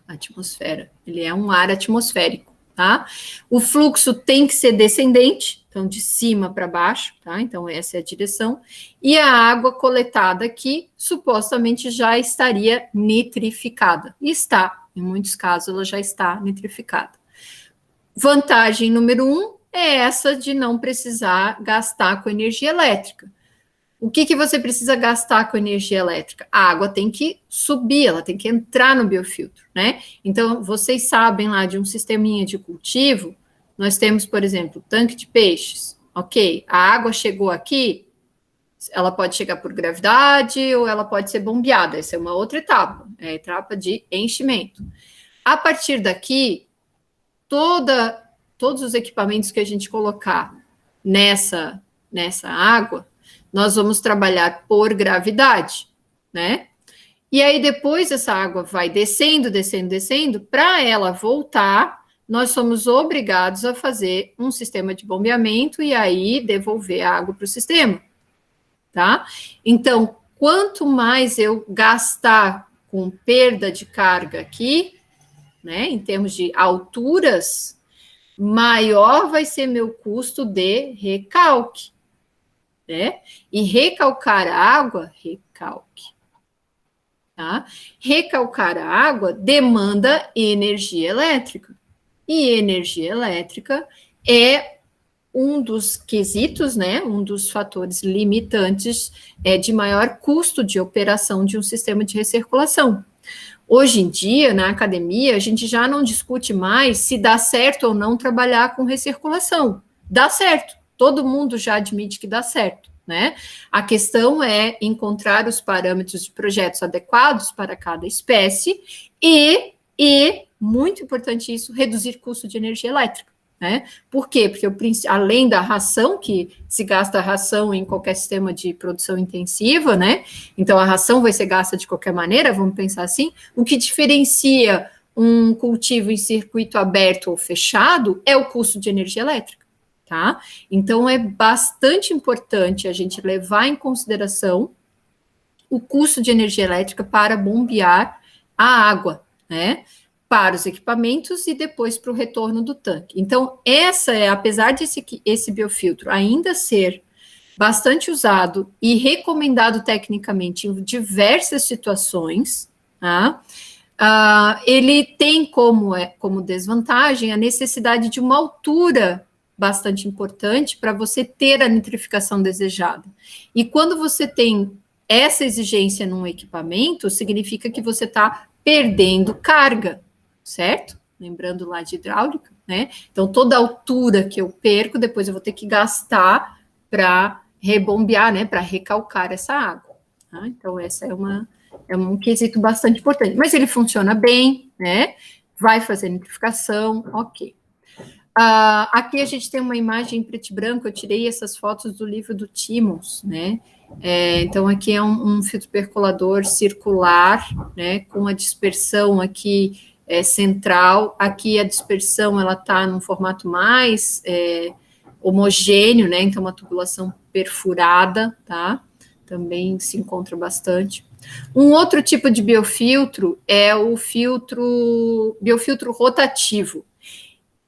Atmosfera. Ele é um ar atmosférico, tá? O fluxo tem que ser descendente, então de cima para baixo, tá? Então essa é a direção. E a água coletada aqui, supostamente já estaria nitrificada. E está, em muitos casos ela já está nitrificada. Vantagem número 1 é essa de não precisar gastar com energia elétrica. O que você precisa gastar com energia elétrica? A água tem que subir, ela tem que entrar no biofiltro, né? Então, vocês sabem lá de um sisteminha de cultivo, nós temos, por exemplo, tanque de peixes. Ok, a água chegou aqui, ela pode chegar por gravidade ou ela pode ser bombeada. Essa é uma outra etapa, é a etapa de enchimento. A partir daqui, todos os equipamentos que a gente colocar nessa água, nós vamos trabalhar por gravidade, né? E aí, depois, essa água vai descendo, descendo, descendo. Para ela voltar, nós somos obrigados a fazer um sistema de bombeamento e aí devolver a água para o sistema, tá? Então, quanto mais eu gastar com perda de carga aqui, né, em termos de alturas, maior vai ser meu custo de recalque. Né? E recalcar a água, recalque. Tá? Recalcar a água demanda energia elétrica. E energia elétrica é um dos quesitos, né? Um dos fatores limitantes de maior custo de operação de um sistema de recirculação. Hoje em dia, na academia, a gente já não discute mais se dá certo ou não trabalhar com recirculação. Dá certo. Todo mundo já admite que dá certo, né? A questão é encontrar os parâmetros de projetos adequados para cada espécie e muito importante isso, reduzir custo de energia elétrica, né? Por quê? Porque além da ração, que se gasta ração em qualquer sistema de produção intensiva, né? Então, a ração vai ser gasta de qualquer maneira, vamos pensar assim. O que diferencia um cultivo em circuito aberto ou fechado é o custo de energia elétrica. tá? Então, é bastante importante a gente levar em consideração o custo de energia elétrica para bombear a água, né? Para os equipamentos e depois para o retorno do tanque. Então, apesar de esse biofiltro ainda ser bastante usado e recomendado tecnicamente em diversas situações, tá? Ele tem como desvantagem a necessidade de uma altura bastante importante para você ter a nitrificação desejada. E quando você tem essa exigência num equipamento, significa que você está perdendo carga, certo? Lembrando lá de hidráulica, né? Então, toda a altura que eu perco, depois eu vou ter que gastar para rebombear, né? Para recalcar essa água. Tá? Então, essa é um quesito bastante importante. Mas ele funciona bem, né? Vai fazer nitrificação, ok. Aqui a gente tem uma imagem em preto e branco, eu tirei essas fotos do livro do Timmons, né? Então, aqui é um filtro percolador circular, né? Com a dispersão aqui central. Aqui a dispersão, ela está num formato mais homogêneo, né? Então, uma tubulação perfurada, tá? Também se encontra bastante. Um outro tipo de biofiltro é o biofiltro rotativo.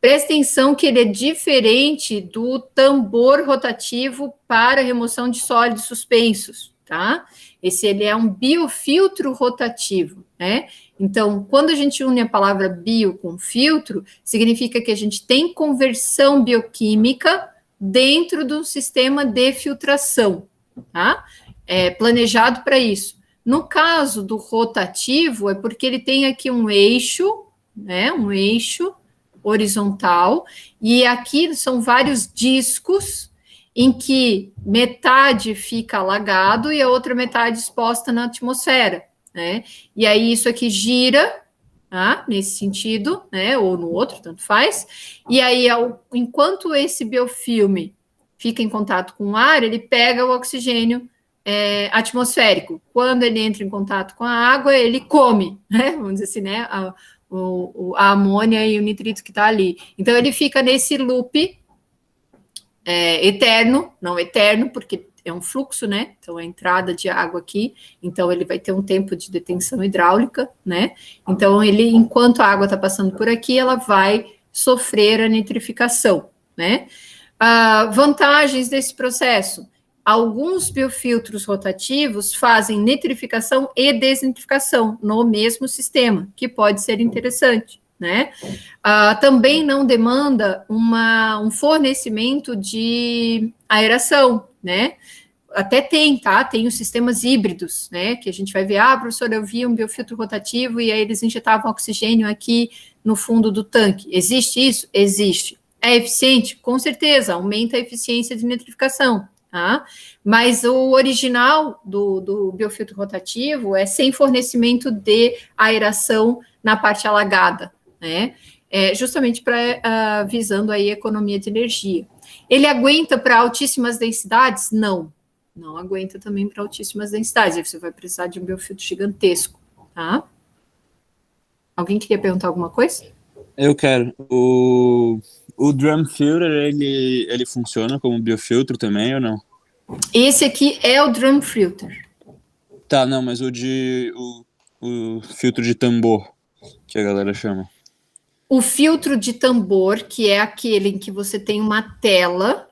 Presta atenção que ele é diferente do tambor rotativo para remoção de sólidos suspensos, tá? Ele é um biofiltro rotativo, né? Então, quando a gente une a palavra bio com filtro, significa que a gente tem conversão bioquímica dentro do sistema de filtração, tá? Planejado para isso. No caso do rotativo, é porque ele tem aqui um eixo, né? Um eixo horizontal, e aqui são vários discos em que metade fica alagado e a outra metade exposta na atmosfera, né? E aí isso aqui gira, tá? Nesse sentido, né? Ou no outro, tanto faz. E aí, enquanto esse biofilme fica em contato com o ar, ele pega o oxigênio atmosférico. Quando ele entra em contato com a água, ele come, né? Vamos dizer assim, né? A amônia e o nitrito que está ali. Então, ele fica nesse loop eterno, não eterno, porque é um fluxo, né? Então, a entrada de água aqui, então ele vai ter um tempo de detenção hidráulica, né? Então, enquanto a água está passando por aqui, ela vai sofrer a nitrificação, né? Vantagens desse processo. Alguns biofiltros rotativos fazem nitrificação e desnitrificação no mesmo sistema, que pode ser interessante, né? Também não demanda um fornecimento de aeração, né? Até tem, tá? Tem os sistemas híbridos, né? Que a gente vai ver, professor, eu vi um biofiltro rotativo e aí eles injetavam oxigênio aqui no fundo do tanque. Existe isso? Existe. É eficiente? Com certeza, aumenta a eficiência de nitrificação. Tá? Mas o original do biofiltro rotativo é sem fornecimento de aeração na parte alagada, né? Justamente visando aí a economia de energia. Ele aguenta para altíssimas densidades? Não aguenta também para altíssimas densidades. Aí você vai precisar de um biofiltro gigantesco, tá? Alguém queria perguntar alguma coisa? Eu quero. O drum filter, ele funciona como biofiltro também ou não? Esse aqui é o drum filter. Tá, não, mas o filtro de tambor, que a galera chama. O filtro de tambor, que é aquele em que você tem uma tela,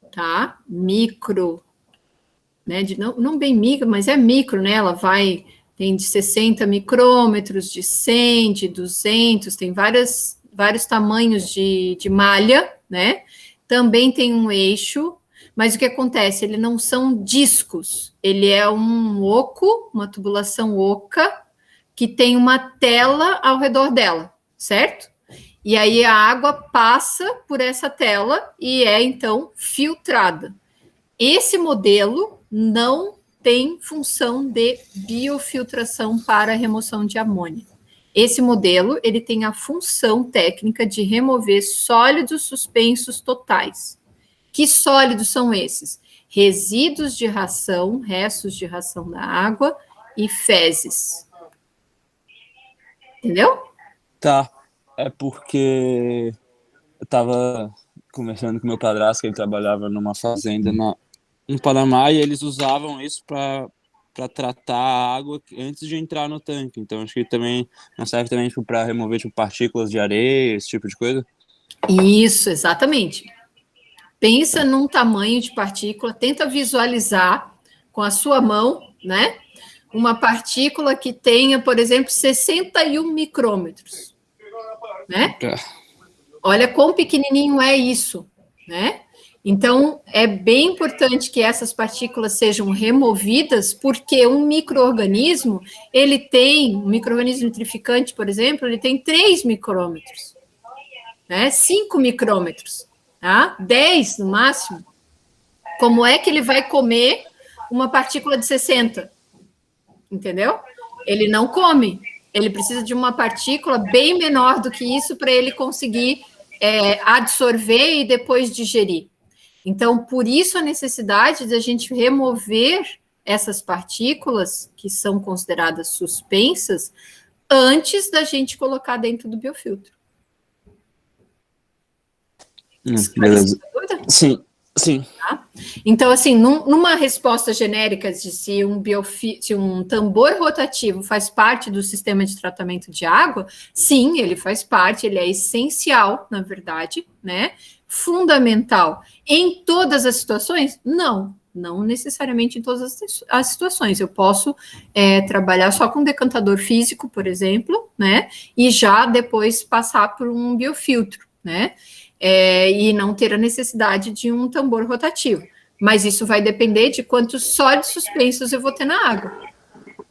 tá? Micro, né? Não bem micro, mas é micro, né? Tem de 60 micrômetros, de 100, de 200, tem vários tamanhos de malha, né? Também tem um eixo, mas o que acontece? Eles não são discos, ele é um oco, uma tubulação oca, que tem uma tela ao redor dela, certo? E aí a água passa por essa tela e é, então, filtrada. Esse modelo não tem função de biofiltração para remoção de amônia. Esse modelo, ele tem a função técnica de remover sólidos suspensos totais. Que sólidos são esses? Resíduos de ração, restos de ração da água e fezes. Entendeu? Tá. É porque eu tava conversando com meu padrasto, que ele trabalhava numa fazenda no Panamá, e eles usavam isso para tratar a água antes de entrar no tanque. Então, acho que também não serve também para remover tipo, partículas de areia, esse tipo de coisa. Isso, exatamente. Pensa num tamanho de partícula, tenta visualizar com a sua mão, né? Uma partícula que tenha, por exemplo, 61 micrômetros, né? Olha quão pequenininho é isso, né? Então, é bem importante que essas partículas sejam removidas, porque um micro-organismo, um micro-organismo nitrificante, por exemplo, ele tem 3 micrômetros, né? 5 micrômetros, tá? 10 no máximo. Como é que ele vai comer uma partícula de 60? Entendeu? Ele não come. Ele precisa de uma partícula bem menor do que isso para ele conseguir absorver e depois digerir. Então, por isso a necessidade de a gente remover essas partículas que são consideradas suspensas antes da gente colocar dentro do biofiltro. Beleza. Sim, sim. Tá? Então, assim, numa resposta genérica de se um tambor rotativo faz parte do sistema de tratamento de água, sim, ele faz parte, ele é essencial, na verdade, né? Fundamental. Em todas as situações? Não necessariamente em todas as situações. Eu posso trabalhar só com decantador físico, por exemplo, né? E já depois passar por um biofiltro, né? E não ter a necessidade de um tambor rotativo. Mas isso vai depender de quantos sólidos suspensos eu vou ter na água.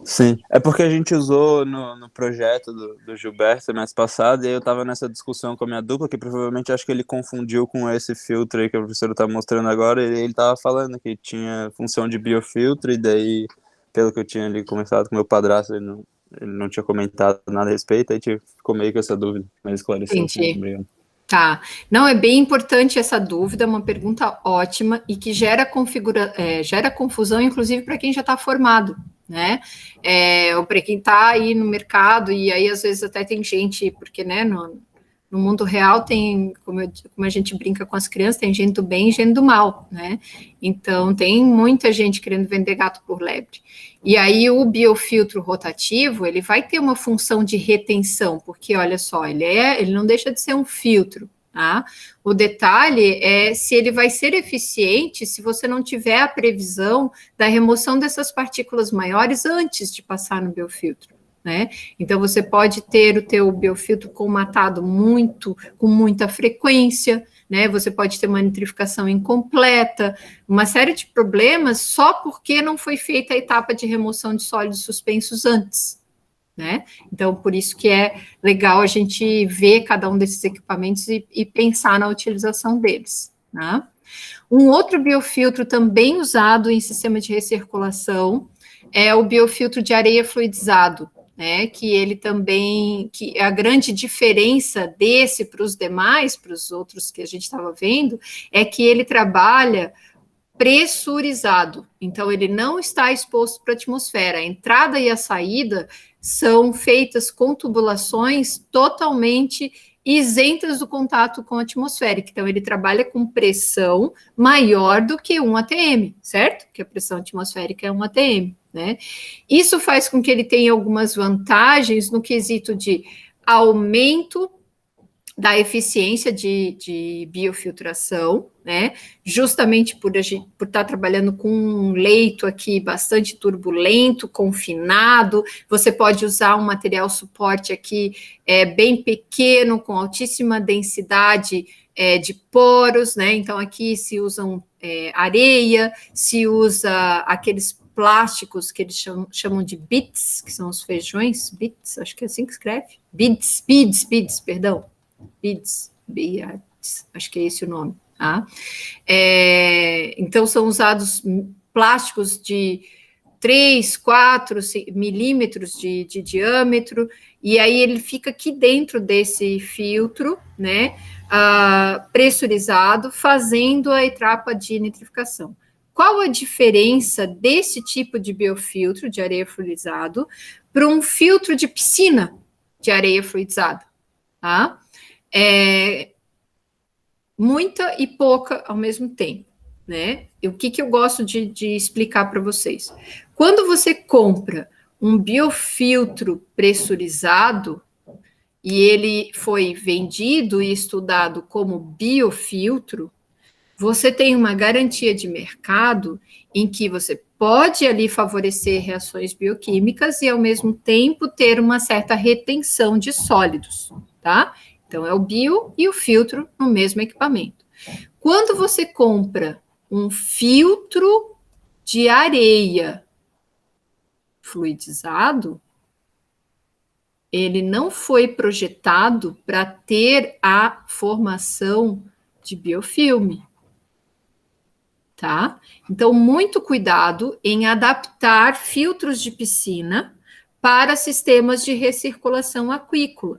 Sim, é porque a gente usou no projeto do Gilberto mês passado, e aí eu tava nessa discussão com a minha dupla, que provavelmente acho que ele confundiu com esse filtro aí que a professora tá mostrando agora, e ele tava falando que tinha função de biofiltro, e daí, pelo que eu tinha ali conversado com meu padrasto, ele não tinha comentado nada a respeito, aí ficou meio com essa dúvida, mas esclareceu. Entendi. Obrigado. Tá. Não, é bem importante essa dúvida, uma pergunta ótima e que gera confusão, inclusive, para quem já está formado, né? Ou para quem está aí no mercado, e aí às vezes até tem gente, porque né, no mundo real tem, como a gente brinca com as crianças, tem gente do bem e gente do mal, né? Então tem muita gente querendo vender gato por lebre. E aí o biofiltro rotativo, ele vai ter uma função de retenção, porque olha só, ele não deixa de ser um filtro, tá? O detalhe é se ele vai ser eficiente se você não tiver a previsão da remoção dessas partículas maiores antes de passar no biofiltro. Né? Então, você pode ter o teu biofiltro colmatado com muita frequência, né? Você pode ter uma nitrificação incompleta, uma série de problemas só porque não foi feita a etapa de remoção de sólidos suspensos antes, né? Então, por isso que é legal a gente ver cada um desses equipamentos e pensar na utilização deles, né? Um outro biofiltro também usado em sistema de recirculação é o biofiltro de areia fluidizado, né, que ele também, que a grande diferença desse para os demais, para os outros que a gente estava vendo, é que ele trabalha pressurizado, então ele não está exposto para a atmosfera, a entrada e a saída são feitas com tubulações totalmente isentas do contato com a atmosfera, então ele trabalha com pressão maior do que um ATM, certo? Que a pressão atmosférica é um ATM, né? Isso faz com que ele tenha algumas vantagens no quesito de aumento da eficiência de biofiltração, né? Justamente por estar trabalhando com um leito aqui bastante turbulento, confinado, você pode usar um material suporte aqui bem pequeno, com altíssima densidade de poros, né? Então aqui se usam areia, se usa aqueles plásticos que eles chamam de bits, que são os feijões, bits, acho que é assim que escreve, beads, perdão. Beads, acho que é esse o nome. Tá? Então, são usados plásticos de 3, 4 milímetros de diâmetro, e aí ele fica aqui dentro desse filtro, né, pressurizado, fazendo a etapa de nitrificação. Qual a diferença desse tipo de biofiltro de areia fluidizado para um filtro de piscina de areia fluidizada? Tá? muita e pouca ao mesmo tempo, né? E o que eu gosto de explicar para vocês? Quando você compra um biofiltro pressurizado, e ele foi vendido e estudado como biofiltro, você tem uma garantia de mercado em que você pode ali favorecer reações bioquímicas e, ao mesmo tempo, ter uma certa retenção de sólidos, tá? Então, é o bio e o filtro no mesmo equipamento. Quando você compra um filtro de areia fluidizado, ele não foi projetado para ter a formação de biofilme, tá? Então, muito cuidado em adaptar filtros de piscina para sistemas de recirculação aquícola.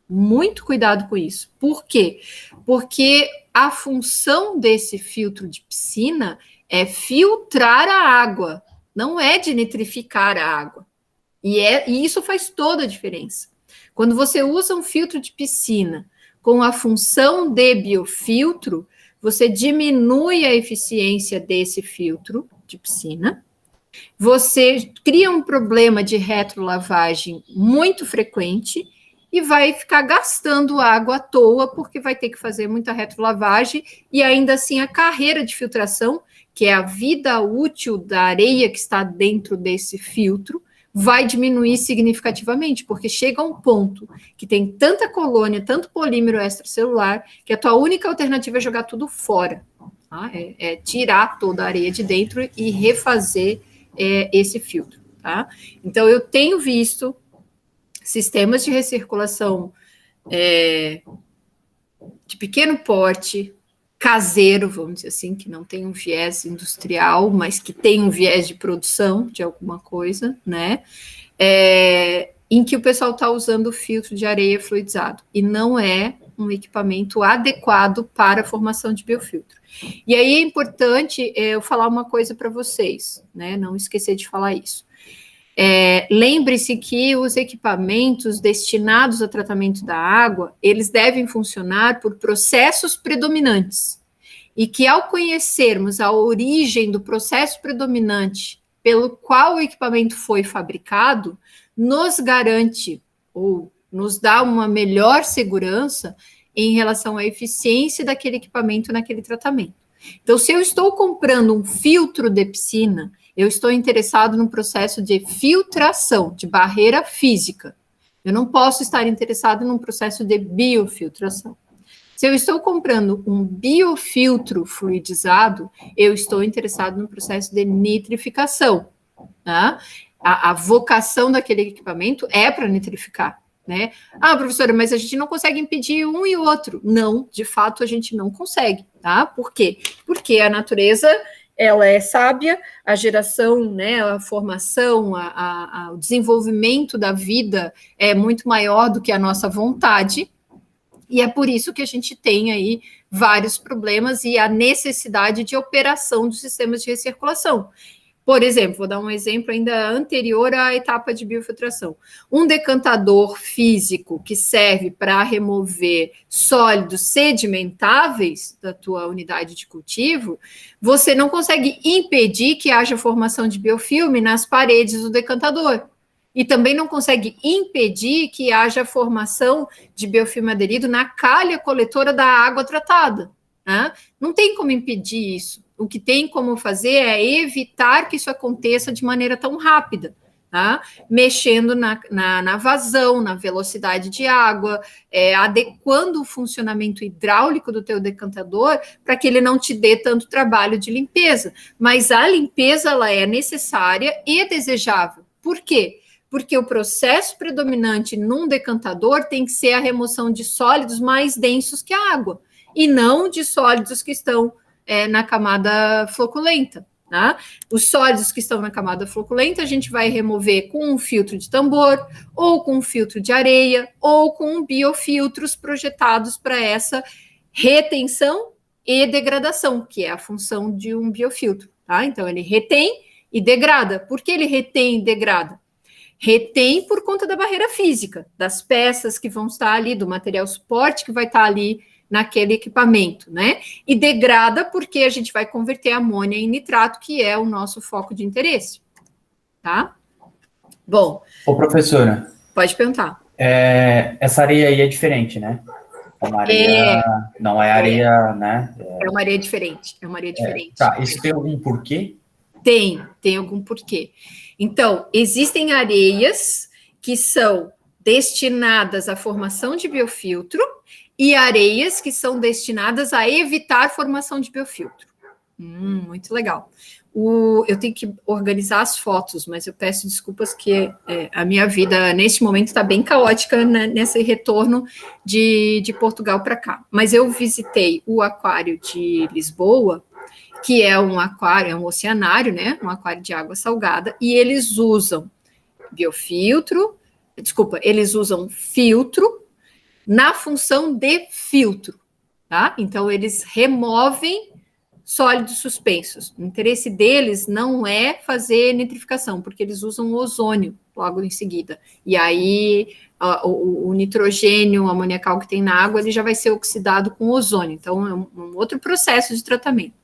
Muito cuidado com isso. Por quê? Porque a função desse filtro de piscina é filtrar a água, não é de nitrificar a água. E isso faz toda a diferença. Quando você usa um filtro de piscina com a função de biofiltro, você diminui a eficiência desse filtro de piscina, você cria um problema de retrolavagem muito frequente e vai ficar gastando água à toa, porque vai ter que fazer muita retrolavagem, e ainda assim a carreira de filtração, que é a vida útil da areia que está dentro desse filtro, vai diminuir significativamente, porque chega a um ponto que tem tanta colônia, tanto polímero extracelular, que a tua única alternativa é jogar tudo fora. Tá? É tirar toda a areia de dentro e refazer esse filtro. Tá? Então, eu tenho visto sistemas de recirculação de pequeno porte, caseiro, vamos dizer assim, que não tem um viés industrial, mas que tem um viés de produção de alguma coisa, né? Em que o pessoal está usando filtro de areia fluidizado, e não é um equipamento adequado para a formação de biofiltro. E aí é importante eu falar uma coisa para vocês, né? Não esquecer de falar isso. Lembre-se que os equipamentos destinados ao tratamento da água, eles devem funcionar por processos predominantes, e que ao conhecermos a origem do processo predominante pelo qual o equipamento foi fabricado, nos garante ou nos dá uma melhor segurança em relação à eficiência daquele equipamento naquele tratamento. Então, se eu estou comprando um filtro de piscina, eu estou interessado no processo de filtração, de barreira física. Eu não posso estar interessado num processo de biofiltração. Se eu estou comprando um biofiltro fluidizado, eu estou interessado no processo de nitrificação. Tá? A vocação daquele equipamento é para nitrificar. Né? Ah, professora, mas a gente não consegue impedir um e o outro. Não, de fato, a gente não consegue. Tá? Por quê? Porque a natureza, ela é sábia, a geração, né, a formação, o desenvolvimento da vida é muito maior do que a nossa vontade, e é por isso que a gente tem aí vários problemas e a necessidade de operação dos sistemas de recirculação. Por exemplo, vou dar um exemplo ainda anterior à etapa de biofiltração. Um decantador físico que serve para remover sólidos sedimentáveis da tua unidade de cultivo, você não consegue impedir que haja formação de biofilme nas paredes do decantador. E também não consegue impedir que haja formação de biofilme aderido na calha coletora da água tratada. Né? Não tem como impedir isso. O que tem como fazer é evitar que isso aconteça de maneira tão rápida, tá? Mexendo na vazão, na velocidade de água, adequando o funcionamento hidráulico do teu decantador para que ele não te dê tanto trabalho de limpeza. Mas a limpeza, ela é necessária e desejável. Por quê? Porque o processo predominante num decantador tem que ser a remoção de sólidos mais densos que a água, e não de sólidos que estão na camada floculenta. Tá? Os sólidos que estão na camada floculenta a gente vai remover com um filtro de tambor, ou com um filtro de areia, ou com biofiltros projetados para essa retenção e degradação, que é a função de um biofiltro. Tá? Então, ele retém e degrada. Por que ele retém e degrada? Retém por conta da barreira física, das peças que vão estar ali, do material suporte que vai estar ali naquele equipamento, né? E degrada porque a gente vai converter amônia em nitrato, que é o nosso foco de interesse, tá? Bom. Ô, professora. Pode perguntar. Essa areia aí é diferente, né? Uma areia, não é areia, né? É uma areia diferente, é uma areia diferente. Tá, isso tem algum porquê? Tem algum porquê. Então, existem areias que são destinadas à formação de biofiltro e areias que são destinadas a evitar formação de biofiltro. Muito legal. Eu tenho que organizar as fotos, mas eu peço desculpas que a minha vida, neste momento, está bem caótica, né, nesse retorno de Portugal para cá. Mas eu visitei o aquário de Lisboa, que é um aquário, é um oceanário, né, um aquário de água salgada, e eles usam eles usam filtro na função de filtro, tá? Então, eles removem sólidos suspensos. O interesse deles não é fazer nitrificação, porque eles usam ozônio logo em seguida. E aí, o nitrogênio amoniacal que tem na água, ele já vai ser oxidado com ozônio. Então, é um outro processo de tratamento.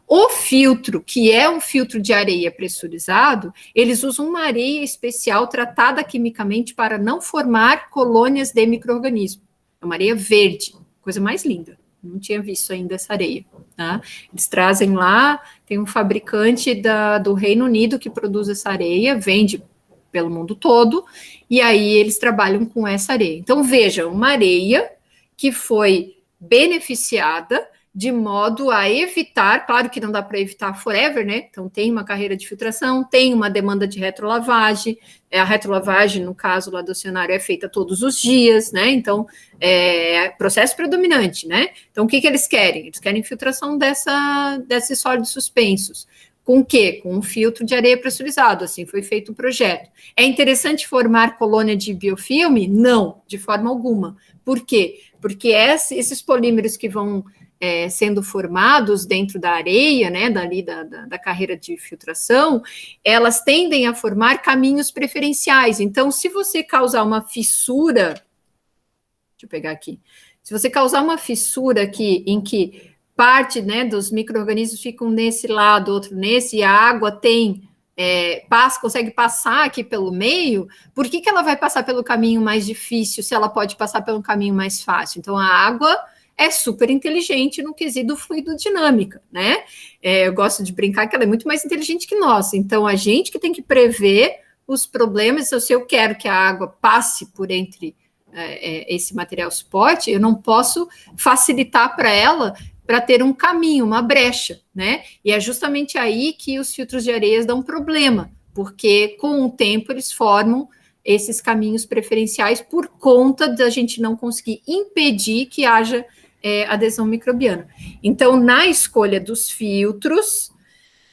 O filtro, que é um filtro de areia pressurizado, eles usam uma areia especial tratada quimicamente para não formar colônias de micro-organismo. É uma areia verde, coisa mais linda. Não tinha visto ainda essa areia, tá? Eles trazem lá, tem um fabricante do Reino Unido que produz essa areia, vende pelo mundo todo, e aí eles trabalham com essa areia. Então, veja, uma areia que foi beneficiada de modo a evitar, claro que não dá para evitar forever, né? Então, tem uma carreira de filtração, tem uma demanda de retrolavagem, a retrolavagem, no caso lá do oceanário, é feita todos os dias, né? Então, é processo predominante, né? Então, o que eles querem? Eles querem filtração desses sólidos suspensos. Com o quê? Com um filtro de areia pressurizado, assim foi feito o projeto. É interessante formar colônia de biofilme? Não, de forma alguma. Por quê? Porque esses polímeros que vão sendo formados dentro da areia, né, dali da carreira de filtração, elas tendem a formar caminhos preferenciais. Então, se você causar uma fissura, deixa eu pegar aqui, se você causar uma fissura aqui, em que parte, né, dos micro-organismos ficam nesse lado, outro nesse, e a água consegue passar aqui pelo meio, por que ela vai passar pelo caminho mais difícil se ela pode passar pelo caminho mais fácil? Então, a água é super inteligente no quesito fluidodinâmica, né? Eu gosto de brincar que ela é muito mais inteligente que nós. Então, a gente que tem que prever os problemas, se eu quero que a água passe por entre esse material suporte, eu não posso facilitar para ela para ter um caminho, uma brecha, né? E é justamente aí que os filtros de areias dão problema, porque com o tempo eles formam esses caminhos preferenciais por conta da gente não conseguir impedir que haja adesão microbiana. Então, na escolha dos filtros,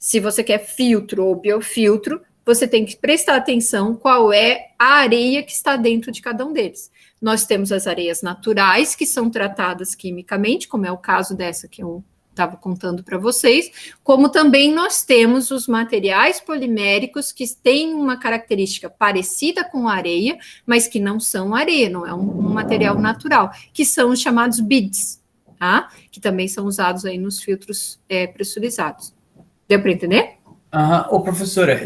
se você quer filtro ou biofiltro, você tem que prestar atenção qual é a areia que está dentro de cada um deles. Nós temos as areias naturais, que são tratadas quimicamente, como é o caso dessa que eu estava contando para vocês, como também nós temos os materiais poliméricos que têm uma característica parecida com a areia, mas que não são areia, não é um material natural, que são os chamados BIDs, tá? Que também são usados aí nos filtros pressurizados. Deu para entender? Ô, professora,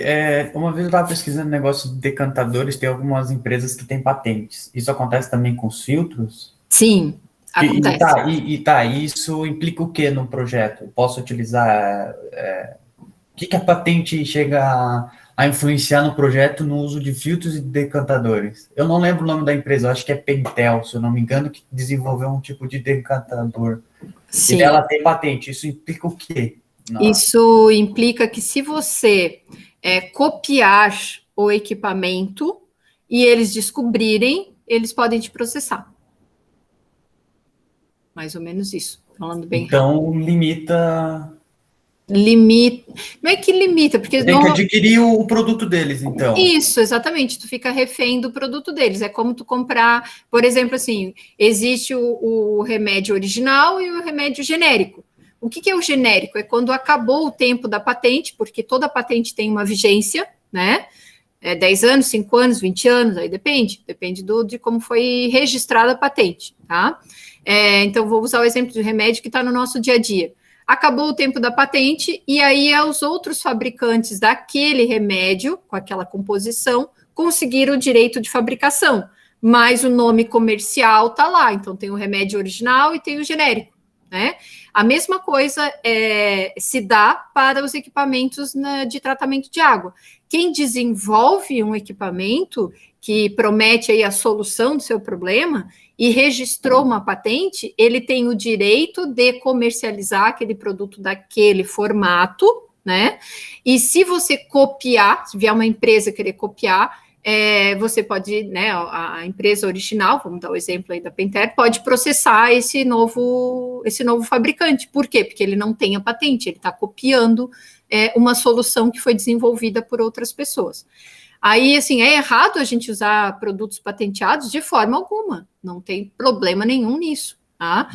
uma vez eu estava pesquisando negócio de decantadores, tem algumas empresas que têm patentes. Isso acontece também com os filtros? Sim, acontece. Isso implica o que no projeto? Posso utilizar... o que a patente chega a influenciar no projeto no uso de filtros e decantadores? Eu não lembro o nome da empresa, eu acho que é Pentel, se eu não me engano, que desenvolveu um tipo de decantador. Sim. E ela tem patente, isso implica o quê? Isso implica que se você copiar o equipamento e eles descobrirem, eles podem te processar. Mais ou menos isso, falando bem rápido. Então, limita... Não é que limita, porque... Tem que adquirir o produto deles, então. Isso, exatamente, tu fica refém do produto deles, é como tu comprar, por exemplo, assim, existe o remédio original e o remédio genérico. O que é o genérico? É quando acabou o tempo da patente, porque toda patente tem uma vigência, né? 10 anos, 5 anos, 20 anos, aí depende de como foi registrada a patente, tá? Então, vou usar o exemplo de remédio que está no nosso dia a dia. Acabou o tempo da patente, e aí os outros fabricantes daquele remédio, com aquela composição, conseguiram o direito de fabricação, mas o nome comercial está lá, então tem o remédio original e tem o genérico, né? A mesma coisa se dá para os equipamentos de tratamento de água. Quem desenvolve um equipamento que promete aí a solução do seu problema e registrou uma patente, ele tem o direito de comercializar aquele produto daquele formato, né? E se você copiar, se vier uma empresa querer copiar, você pode, né, a empresa original, vamos dar o exemplo aí da Pentair, pode processar esse novo fabricante. Por quê? Porque ele não tem a patente, ele está copiando uma solução que foi desenvolvida por outras pessoas. Aí, assim, é errado a gente usar produtos patenteados de forma alguma, não tem problema nenhum nisso, tá?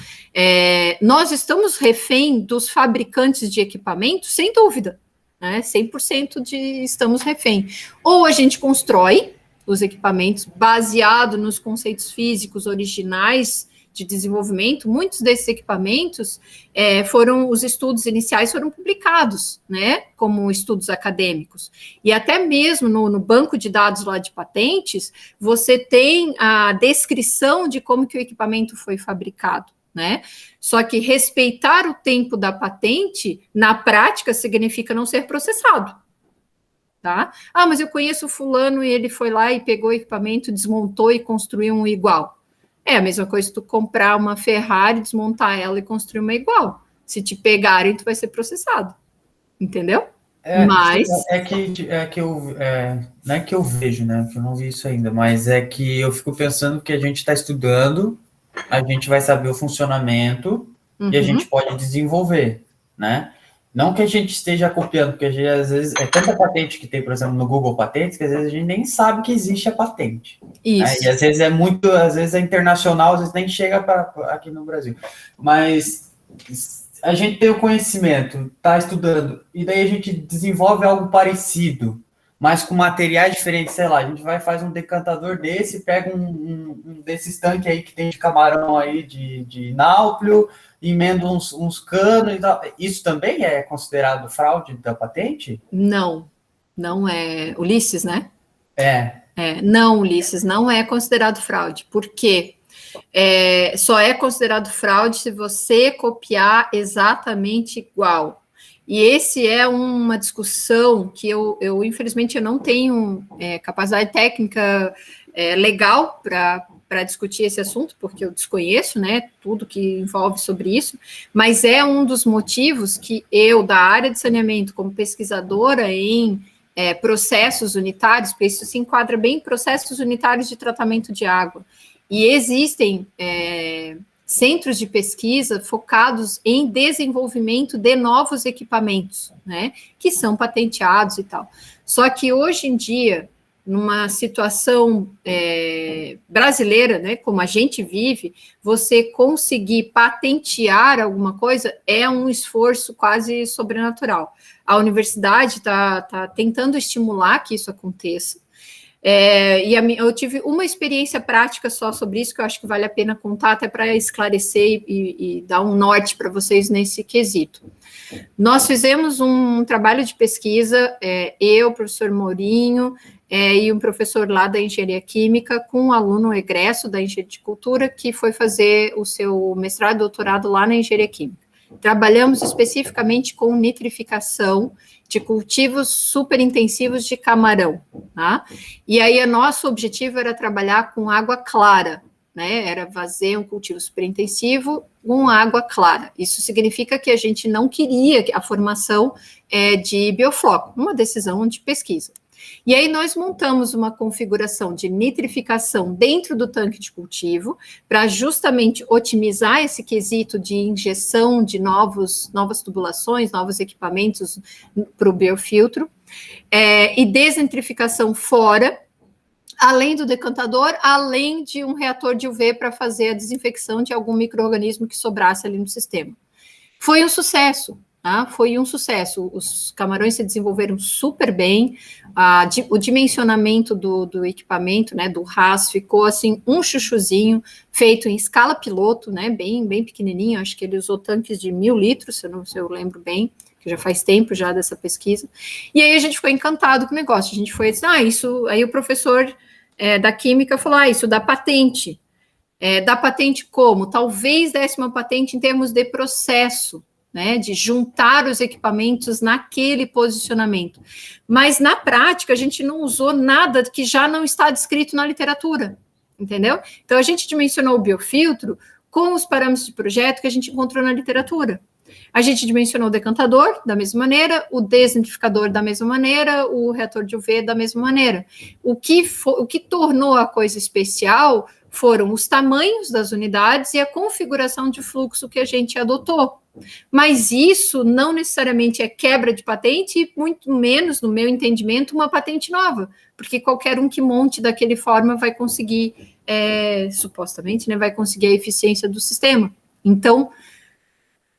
Nós estamos refém dos fabricantes de equipamentos, sem dúvida, né? 100% estamos refém. Ou a gente constrói os equipamentos baseado nos conceitos físicos originais de desenvolvimento. Muitos desses equipamentos os estudos iniciais foram publicados, né, como estudos acadêmicos. E até mesmo no banco de dados lá de patentes, você tem a descrição de como que o equipamento foi fabricado, né? Só que respeitar o tempo da patente, na prática, significa não ser processado, tá? Mas eu conheço o fulano e ele foi lá e pegou o equipamento, desmontou e construiu um igual. É a mesma coisa que tu comprar uma Ferrari, desmontar ela e construir uma igual. Se te pegarem, tu vai ser processado. Entendeu? Mas... não é que eu vejo, né? Que eu não vi isso ainda, mas é que eu fico pensando que a gente está estudando, a gente vai saber o funcionamento e a gente pode desenvolver, né? Não que a gente esteja copiando, porque às vezes é tanta patente que tem, por exemplo, no Google Patentes, que às vezes a gente nem sabe que existe a patente. Isso. Né? E às vezes é internacional, às vezes nem chega aqui no Brasil. Mas a gente tem o conhecimento, está estudando, e daí a gente desenvolve algo parecido, mas com materiais diferentes, sei lá, a gente faz um decantador desse, pega um desses tanques aí que tem de camarão aí, de náuplio, emenda uns canos e tal. Isso também é considerado fraude da patente? Não, não é. Ulisses, né? Não, Ulisses, não é considerado fraude. Por quê? Só é considerado fraude se você copiar exatamente igual. E esse é uma discussão que eu infelizmente, eu não tenho capacidade técnica legal para discutir esse assunto, porque eu desconheço, né, tudo que envolve sobre isso, mas é um dos motivos que eu, da área de saneamento, como pesquisadora em processos unitários, porque isso se enquadra bem em processos unitários de tratamento de água, e existem centros de pesquisa focados em desenvolvimento de novos equipamentos, né, que são patenteados e tal. Só que hoje em dia, numa situação brasileira, né, como a gente vive, você conseguir patentear alguma coisa é um esforço quase sobrenatural. A universidade está tentando estimular que isso aconteça. Eu tive uma experiência prática só sobre isso, que eu acho que vale a pena contar, até para esclarecer e dar um norte para vocês nesse quesito. Nós fizemos um trabalho de pesquisa, eu, o professor Mourinho, e um professor lá da Engenharia Química, com um aluno egresso da Engenharia de Cultura, que foi fazer o seu mestrado e doutorado lá na Engenharia Química. Trabalhamos especificamente com nitrificação de cultivos superintensivos de camarão, tá? E aí, nosso objetivo era trabalhar com água clara, né? Era fazer um cultivo superintensivo com água clara. Isso significa que a gente não queria a formação de biofloco, uma decisão de pesquisa. E aí nós montamos uma configuração de nitrificação dentro do tanque de cultivo para justamente otimizar esse quesito de injeção de novas tubulações, novos equipamentos para o biofiltro, e desnitrificação fora, além do decantador, além de um reator de UV para fazer a desinfecção de algum micro-organismo que sobrasse ali no sistema. Foi um sucesso. Tá? Foi um sucesso, os camarões se desenvolveram super bem, o dimensionamento do equipamento, né, do RAS, ficou assim, um chuchuzinho, feito em escala piloto, né, bem pequenininho, acho que ele usou tanques de 1.000 litros, se eu lembro bem, que já faz tempo já dessa pesquisa, e aí a gente ficou encantado com o negócio, a gente foi, isso, aí o professor da química falou, isso dá patente. Dá patente como? Talvez desse uma patente em termos de processo, né, de juntar os equipamentos naquele posicionamento. Mas, na prática, a gente não usou nada que já não está descrito na literatura, entendeu? Então, a gente dimensionou o biofiltro com os parâmetros de projeto que a gente encontrou na literatura. A gente dimensionou o decantador da mesma maneira, o desnitrificador da mesma maneira, o reator de UV da mesma maneira. O que tornou a coisa especial foram os tamanhos das unidades e a configuração de fluxo que a gente adotou. Mas isso não necessariamente é quebra de patente e muito menos, no meu entendimento, uma patente nova, porque qualquer um que monte daquele forma vai conseguir, supostamente, né, vai conseguir a eficiência do sistema. Então,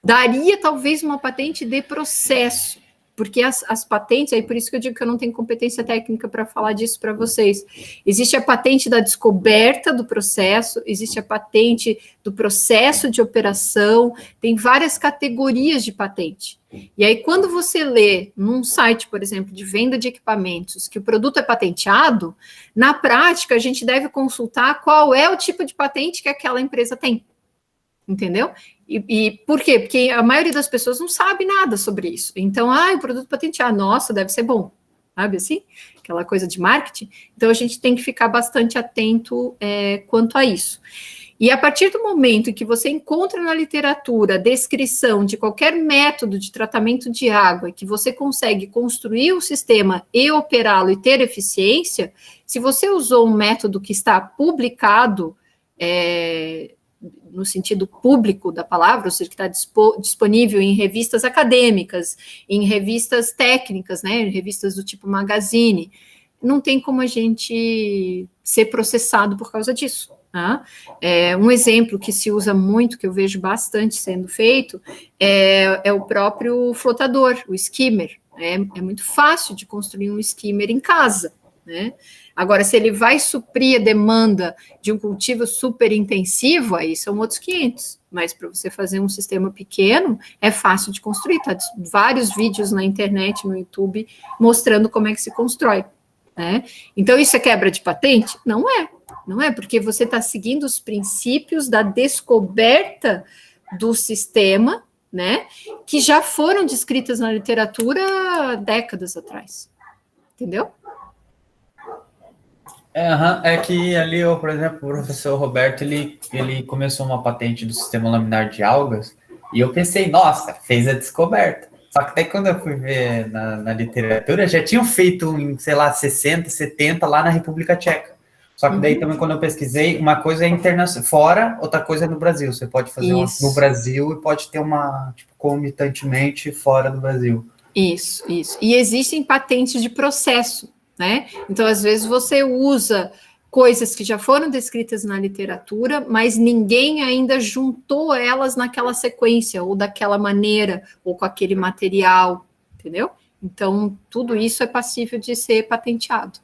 daria talvez uma patente de processo, porque as patentes, aí por isso que eu digo que eu não tenho competência técnica para falar disso para vocês. Existe a patente da descoberta do processo, existe a patente do processo de operação, tem várias categorias de patente. E aí, quando você lê num site, por exemplo, de venda de equipamentos, que o produto é patenteado, na prática, a gente deve consultar qual é o tipo de patente que aquela empresa tem. Entendeu? E por quê? Porque a maioria das pessoas não sabe nada sobre isso. Então, o produto patenteado, nossa, deve ser bom. Sabe assim? Aquela coisa de marketing. Então, a gente tem que ficar bastante atento quanto a isso. E a partir do momento em que você encontra na literatura a descrição de qualquer método de tratamento de água e que você consegue construir o sistema e operá-lo e ter eficiência, se você usou um método que está publicado, no sentido público da palavra, ou seja, que está disponível em revistas acadêmicas, em revistas técnicas, né, em revistas do tipo Magazine, não tem como a gente ser processado por causa disso. Tá? Um exemplo que se usa muito, que eu vejo bastante sendo feito, é o próprio flotador, o skimmer. É muito fácil de construir um skimmer em casa, né? Agora, se ele vai suprir a demanda de um cultivo super intensivo, aí são outros 500. Mas para você fazer um sistema pequeno, é fácil de construir. Tá? Vários vídeos na internet, no YouTube, mostrando como é que se constrói. Né? Então, isso é quebra de patente? Não é. Não é, porque você está seguindo os princípios da descoberta do sistema, né? Que já foram descritas na literatura décadas atrás. Entendeu? É que ali, por exemplo, o professor Roberto, ele começou uma patente do sistema laminar de algas, e eu pensei, nossa, fez a descoberta. Só que daí quando eu fui ver na literatura, já tinham feito em, sei lá, 60, 70 lá na República Tcheca. Só que daí também quando eu pesquisei, uma coisa é internacional, fora, outra coisa é no Brasil. Você pode fazer uma no Brasil e pode ter uma, tipo, comitantemente fora do Brasil. Isso. E existem patentes de processo, né? Então, às vezes, você usa coisas que já foram descritas na literatura, mas ninguém ainda juntou elas naquela sequência, ou daquela maneira, ou com aquele material, entendeu? Então, tudo isso é passível de ser patenteado.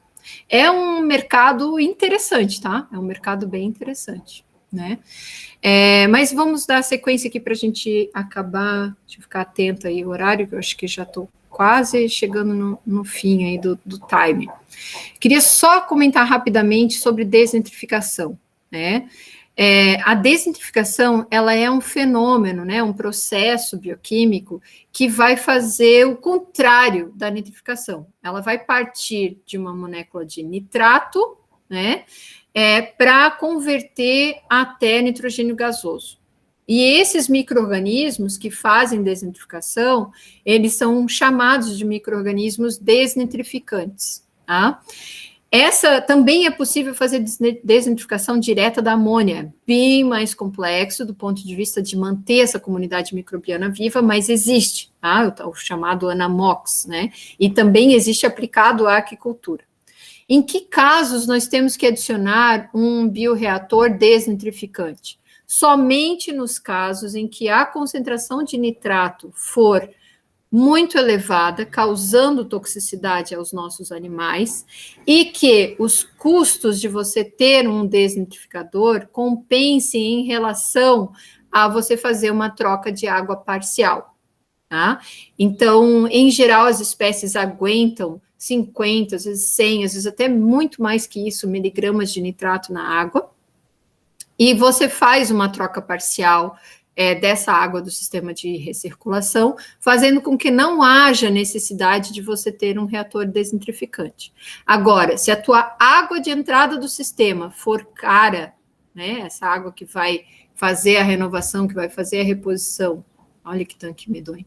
É um mercado interessante, tá? É um mercado bem interessante, né? Mas vamos dar sequência aqui para a gente acabar, deixa eu ficar atenta aí ao horário, que eu acho que já estou quase chegando no fim aí do time. Queria só comentar rapidamente sobre desnitrificação, né? A desnitrificação, ela é um fenômeno, né, um processo bioquímico que vai fazer o contrário da nitrificação. Ela vai partir de uma molécula de nitrato, né, para converter até nitrogênio gasoso. E esses micro-organismos que fazem desnitrificação, eles são chamados de micro-organismos desnitrificantes, tá? Essa também é possível fazer desnitrificação direta da amônia, bem mais complexo do ponto de vista de manter essa comunidade microbiana viva, mas existe, tá? O chamado Anamox, né? E também existe aplicado à aquicultura. Em que casos nós temos que adicionar um bioreator desnitrificante? Somente nos casos em que a concentração de nitrato for muito elevada, causando toxicidade aos nossos animais, e que os custos de você ter um desnitrificador compensem em relação a você fazer uma troca de água parcial. Tá? Então, em geral, as espécies aguentam 50, às vezes 100, às vezes até muito mais que isso, miligramas de nitrato na água, e você faz uma troca parcial dessa água do sistema de recirculação, fazendo com que não haja necessidade de você ter um reator desnitrificante. Agora, se a tua água de entrada do sistema for cara, né, essa água que vai fazer a renovação, que vai fazer a reposição, olha que tanque medonho.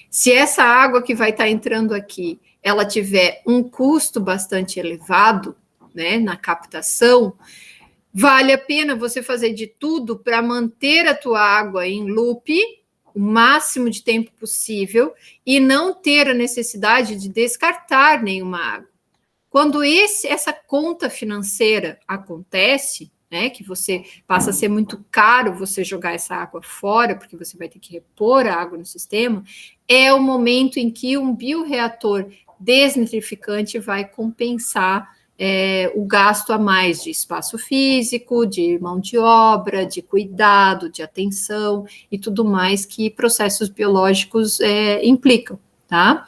Se essa água que vai estar entrando aqui, ela tiver um custo bastante elevado, né, na captação, vale a pena você fazer de tudo para manter a tua água em loop o máximo de tempo possível e não ter a necessidade de descartar nenhuma água. Quando essa conta financeira acontece, né, que você passa a ser muito caro você jogar essa água fora, porque você vai ter que repor a água no sistema, é o momento em que um bioreator desnitrificante vai compensar o gasto a mais de espaço físico, de mão de obra, de cuidado, de atenção e tudo mais que processos biológicos implicam, tá?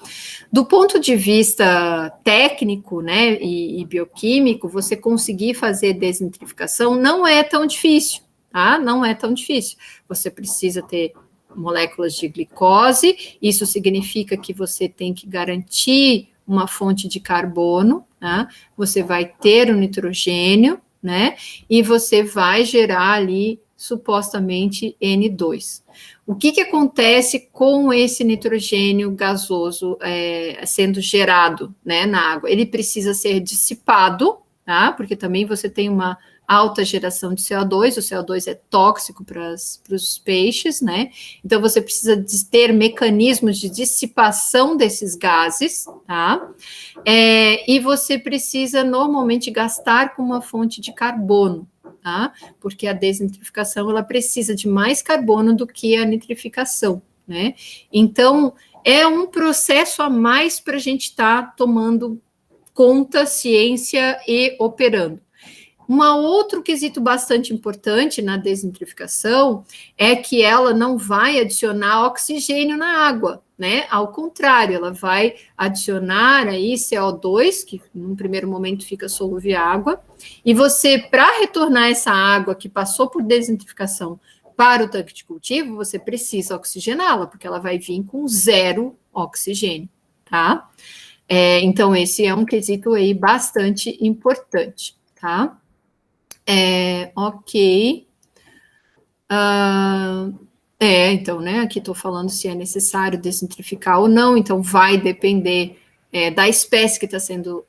Do ponto de vista técnico, né, e bioquímico, você conseguir fazer desnitrificação não é tão difícil, tá? Não é tão difícil. Você precisa ter moléculas de glicose, isso significa que você tem que garantir uma fonte de carbono, né? Você vai ter o nitrogênio, né? E você vai gerar ali, supostamente, N2. O que acontece com esse nitrogênio gasoso sendo gerado, né, na água? Ele precisa ser dissipado, tá? Porque também você tem uma alta geração de CO2, o CO2 é tóxico para os peixes, né? Então, você precisa de ter mecanismos de dissipação desses gases, tá? E você precisa, normalmente, gastar com uma fonte de carbono, tá? Porque a desnitrificação, ela precisa de mais carbono do que a nitrificação, né? Então, é um processo a mais para a gente estar tomando conta, ciência e operando. Outro quesito bastante importante na desnitrificação é que ela não vai adicionar oxigênio na água, né? Ao contrário, ela vai adicionar aí CO2, que num primeiro momento fica solúvel em água, e você, para retornar essa água que passou por desnitrificação para o tanque de cultivo, você precisa oxigená-la, porque ela vai vir com 0 oxigênio, tá? Então, esse é um quesito aí bastante importante, tá? Ok. Então, né, aqui estou falando se é necessário desnitrificar ou não, então vai depender da espécie que está sendo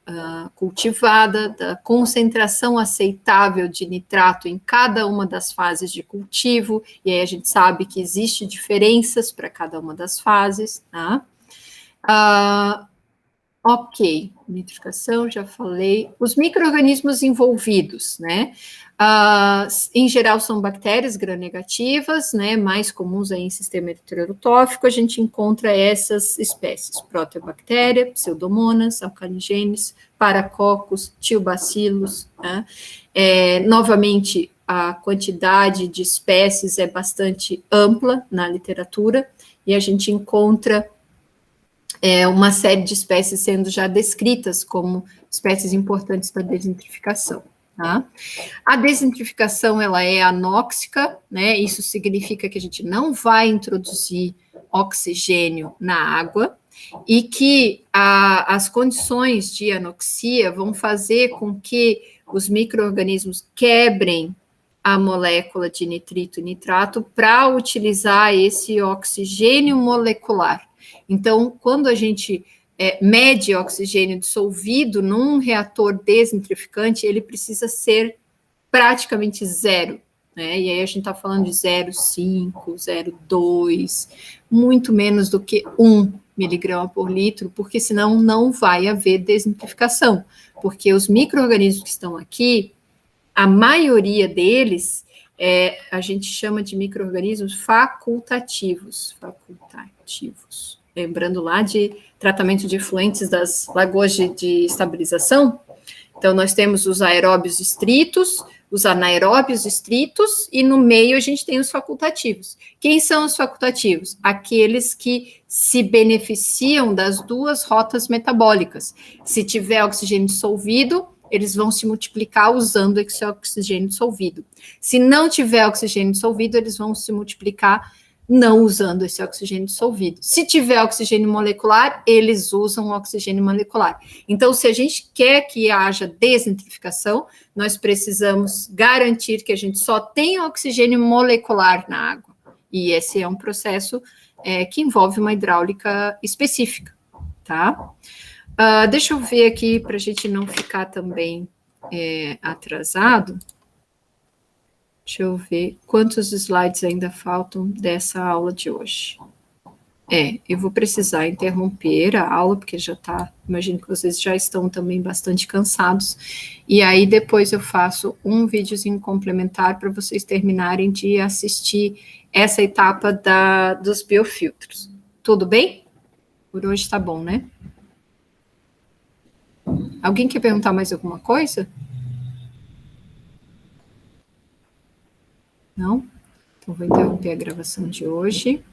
cultivada, da concentração aceitável de nitrato em cada uma das fases de cultivo, e aí a gente sabe que existe diferenças para cada uma das fases, tá? Ok, nitrificação, já falei. Os micro-organismos envolvidos, né? Em geral, são bactérias gram-negativas, né? Mais comuns aí em sistema heterotófico, a gente encontra essas espécies: proteobactéria, pseudomonas, alcaligenes, paracocos, tiobacilos, né? Novamente, a quantidade de espécies é bastante ampla na literatura, e a gente encontra uma série de espécies sendo já descritas como espécies importantes para a desnitrificação, tá? A desnitrificação, ela é anóxica, né? Isso significa que a gente não vai introduzir oxigênio na água e que as condições de anoxia vão fazer com que os micro-organismos quebrem a molécula de nitrito e nitrato para utilizar esse oxigênio molecular. Então, quando a gente mede oxigênio dissolvido num reator desnitrificante, ele precisa ser praticamente 0, né? E aí a gente está falando de 0,5, 0,2, muito menos do que 1 miligrama por litro, porque senão não vai haver desnitrificação, porque os micro-organismos que estão aqui, a maioria deles, a gente chama de micro-organismos facultativos. lembrando lá de tratamento de efluentes das lagoas de estabilização. Então, nós temos os aeróbios estritos, os anaeróbios estritos, e no meio a gente tem os facultativos. Quem são os facultativos? Aqueles que se beneficiam das duas rotas metabólicas. Se tiver oxigênio dissolvido, eles vão se multiplicar usando esse oxigênio dissolvido. Se não tiver oxigênio dissolvido, eles vão se multiplicar não usando esse oxigênio dissolvido. Se tiver oxigênio molecular, eles usam o oxigênio molecular. Então, se a gente quer que haja desnitrificação, nós precisamos garantir que a gente só tenha oxigênio molecular na água. E esse é um processo que envolve uma hidráulica específica, tá? Deixa eu ver aqui, para a gente não ficar também atrasado. Deixa eu ver quantos slides ainda faltam dessa aula de hoje. Eu vou precisar interromper a aula, porque já está, imagino que vocês já estão também bastante cansados, e aí depois eu faço um videozinho complementar para vocês terminarem de assistir essa etapa dos biofiltros. Tudo bem? Por hoje está bom, né? Alguém quer perguntar mais alguma coisa? Não? Então, vou interromper a gravação de hoje.